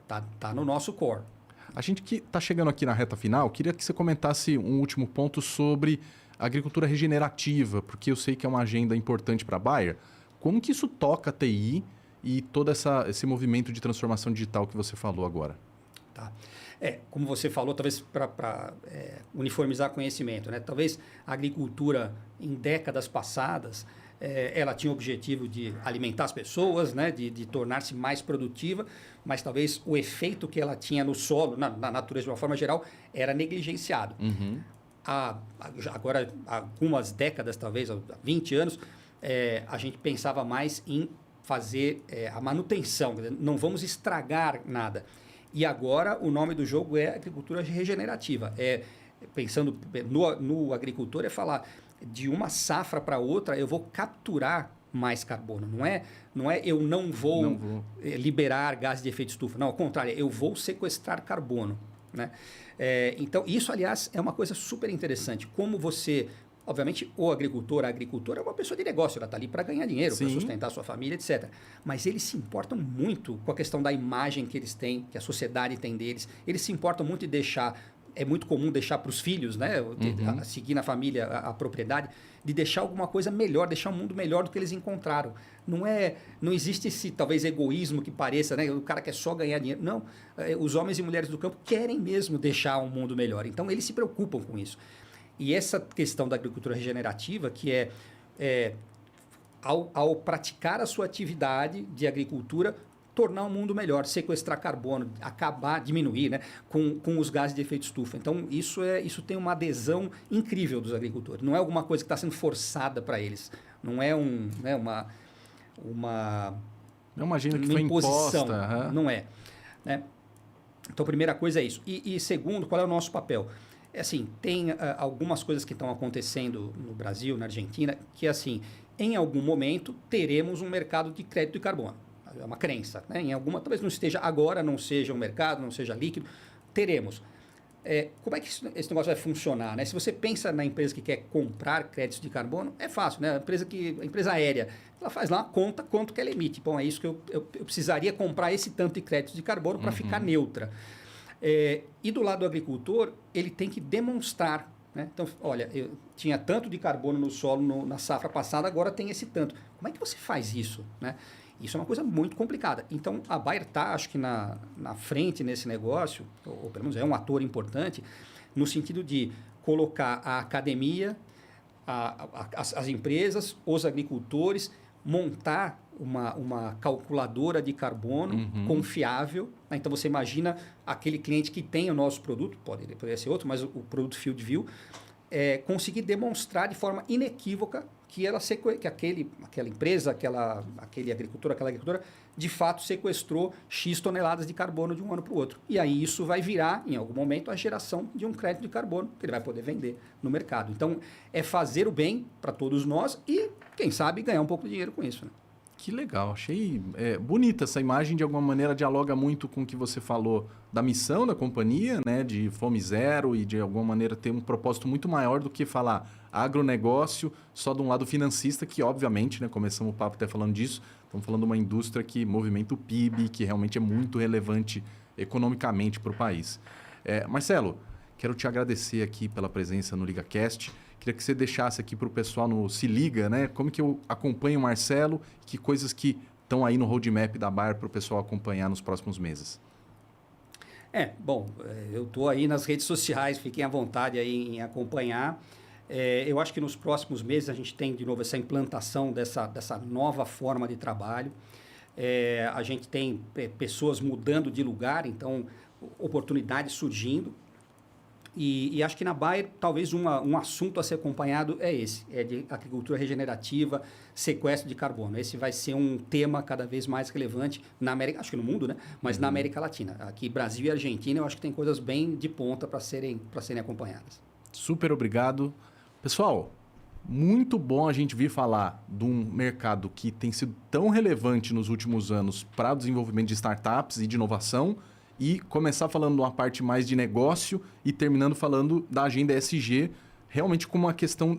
tá no nosso core. A gente que está chegando aqui na reta final, queria que você comentasse um último ponto sobre agricultura regenerativa, porque eu sei que é uma agenda importante para a Bayer. Como que isso toca a TI e todo esse movimento de transformação digital que você falou agora? Tá. Como você falou, talvez para uniformizar conhecimento, né? Talvez a agricultura em décadas passadas, ela tinha o objetivo de alimentar as pessoas, né? de tornar-se mais produtiva, mas talvez o efeito que ela tinha no solo, na natureza de uma forma geral, era negligenciado. Agora, há algumas décadas, talvez há 20 anos, a gente pensava mais em fazer a manutenção, não vamos estragar nada. E agora o nome do jogo é agricultura regenerativa. Pensando no agricultor, é falar de uma safra para outra, eu vou capturar mais carbono. Não é eu não vou liberar gás de efeito estufa. Não, ao contrário, eu vou sequestrar carbono. Né? Então, isso, aliás, é uma coisa super interessante. Como você... Obviamente, a agricultora é uma pessoa de negócio, ela está ali para ganhar dinheiro, para sustentar a sua família, etc. Mas eles se importam muito com a questão da imagem que eles têm, que a sociedade tem deles. Eles se importam muito de deixar... É muito comum deixar para os filhos, né? Seguir na família a propriedade, de deixar alguma coisa melhor, deixar um mundo melhor do que eles encontraram. Não existe esse, talvez, egoísmo que pareça, né? O cara quer só ganhar dinheiro. Não, os homens e mulheres do campo querem mesmo deixar um mundo melhor. Então, eles se preocupam com isso. E essa questão da agricultura regenerativa, que ao praticar a sua atividade de agricultura, tornar o mundo melhor, sequestrar carbono, diminuir, né, com os gases de efeito estufa. Então, isso tem uma adesão incrível dos agricultores. Não é alguma coisa que está sendo forçada para eles. Não é É uma agenda que uma foi imposição, imposta. não é, né? Então, a primeira coisa é isso. E segundo, qual é o nosso papel? É assim, tem algumas coisas que estão acontecendo no Brasil, na Argentina, que assim, em algum momento teremos um mercado de crédito de carbono. É uma crença, né? Em alguma, talvez não esteja agora, não seja um mercado, não seja líquido, teremos. Como é que esse negócio vai funcionar, né? Se você pensa na empresa que quer comprar créditos de carbono, é fácil, né? A empresa aérea, ela faz lá uma conta, quanto que ela emite. Bom, é isso que eu precisaria comprar esse tanto de créditos de carbono para ficar neutra. E do lado do agricultor, ele tem que demonstrar, né? Então, olha, eu tinha tanto de carbono no solo na safra passada, agora tem esse tanto. Como é que você faz isso, né? Isso é uma coisa muito complicada. Então, a Bayer está, acho que, na frente nesse negócio, ou pelo menos é um ator importante, no sentido de colocar a academia, as empresas, os agricultores, montar uma calculadora de carbono confiável. Né? Então, você imagina aquele cliente que tem o nosso produto, poderia ser outro, mas o produto Field View, conseguir demonstrar de forma inequívoca que aquela empresa, aquele agricultor, aquela agricultora, de fato sequestrou X toneladas de carbono de um ano para o outro. E aí isso vai virar, em algum momento, a geração de um crédito de carbono que ele vai poder vender no mercado. Então, é fazer o bem para todos nós e, quem sabe, ganhar um pouco de dinheiro com isso, né? Que legal, achei bonita essa imagem, de alguma maneira dialoga muito com o que você falou da missão da companhia, né, de fome zero e de alguma maneira ter um propósito muito maior do que falar agronegócio só de um lado financista, que obviamente, né, começamos o papo até falando disso, estamos falando de uma indústria que movimenta o PIB, que realmente é muito relevante economicamente para o país. Marcelo, quero te agradecer aqui pela presença no LigaCast. Queria que você deixasse aqui para o pessoal no Se Liga, né? Como que eu acompanho o Marcelo, que coisas que estão aí no roadmap da Bayer para o pessoal acompanhar nos próximos meses. Bom, eu estou aí nas redes sociais, fiquem à vontade aí em acompanhar. Eu acho que nos próximos meses a gente tem de novo essa implantação dessa nova forma de trabalho. A gente tem pessoas mudando de lugar, então oportunidades surgindo. E acho que na Bayer, talvez um assunto a ser acompanhado é de agricultura regenerativa, sequestro de carbono. Esse vai ser um tema cada vez mais relevante na América, acho que no mundo, né? Mas na América Latina. Aqui, Brasil e Argentina, eu acho que tem coisas bem de ponta para serem acompanhadas. Super obrigado. Pessoal, muito bom a gente vir falar de um mercado que tem sido tão relevante nos últimos anos para o desenvolvimento de startups e de inovação, e começar falando de uma parte mais de negócio e terminando falando da agenda ESG, realmente como uma questão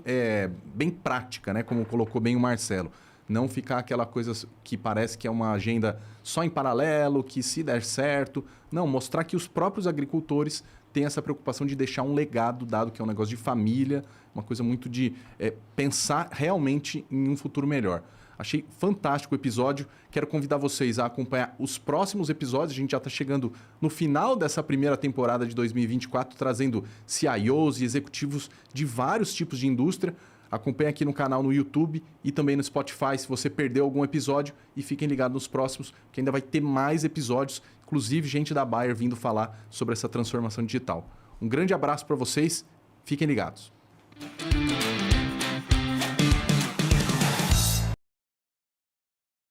bem prática, né? Como colocou bem o Marcelo. Não ficar aquela coisa que parece que é uma agenda só em paralelo, que se der certo. Não, mostrar que os próprios agricultores têm essa preocupação de deixar um legado, dado que é um negócio de família, uma coisa muito de pensar realmente em um futuro melhor. Achei fantástico o episódio. Quero convidar vocês a acompanhar os próximos episódios. A gente já está chegando no final dessa primeira temporada de 2024, trazendo CIOs e executivos de vários tipos de indústria. Acompanhe aqui no canal no YouTube e também no Spotify se você perdeu algum episódio. E fiquem ligados nos próximos, que ainda vai ter mais episódios, inclusive gente da Bayer vindo falar sobre essa transformação digital. Um grande abraço para vocês. Fiquem ligados.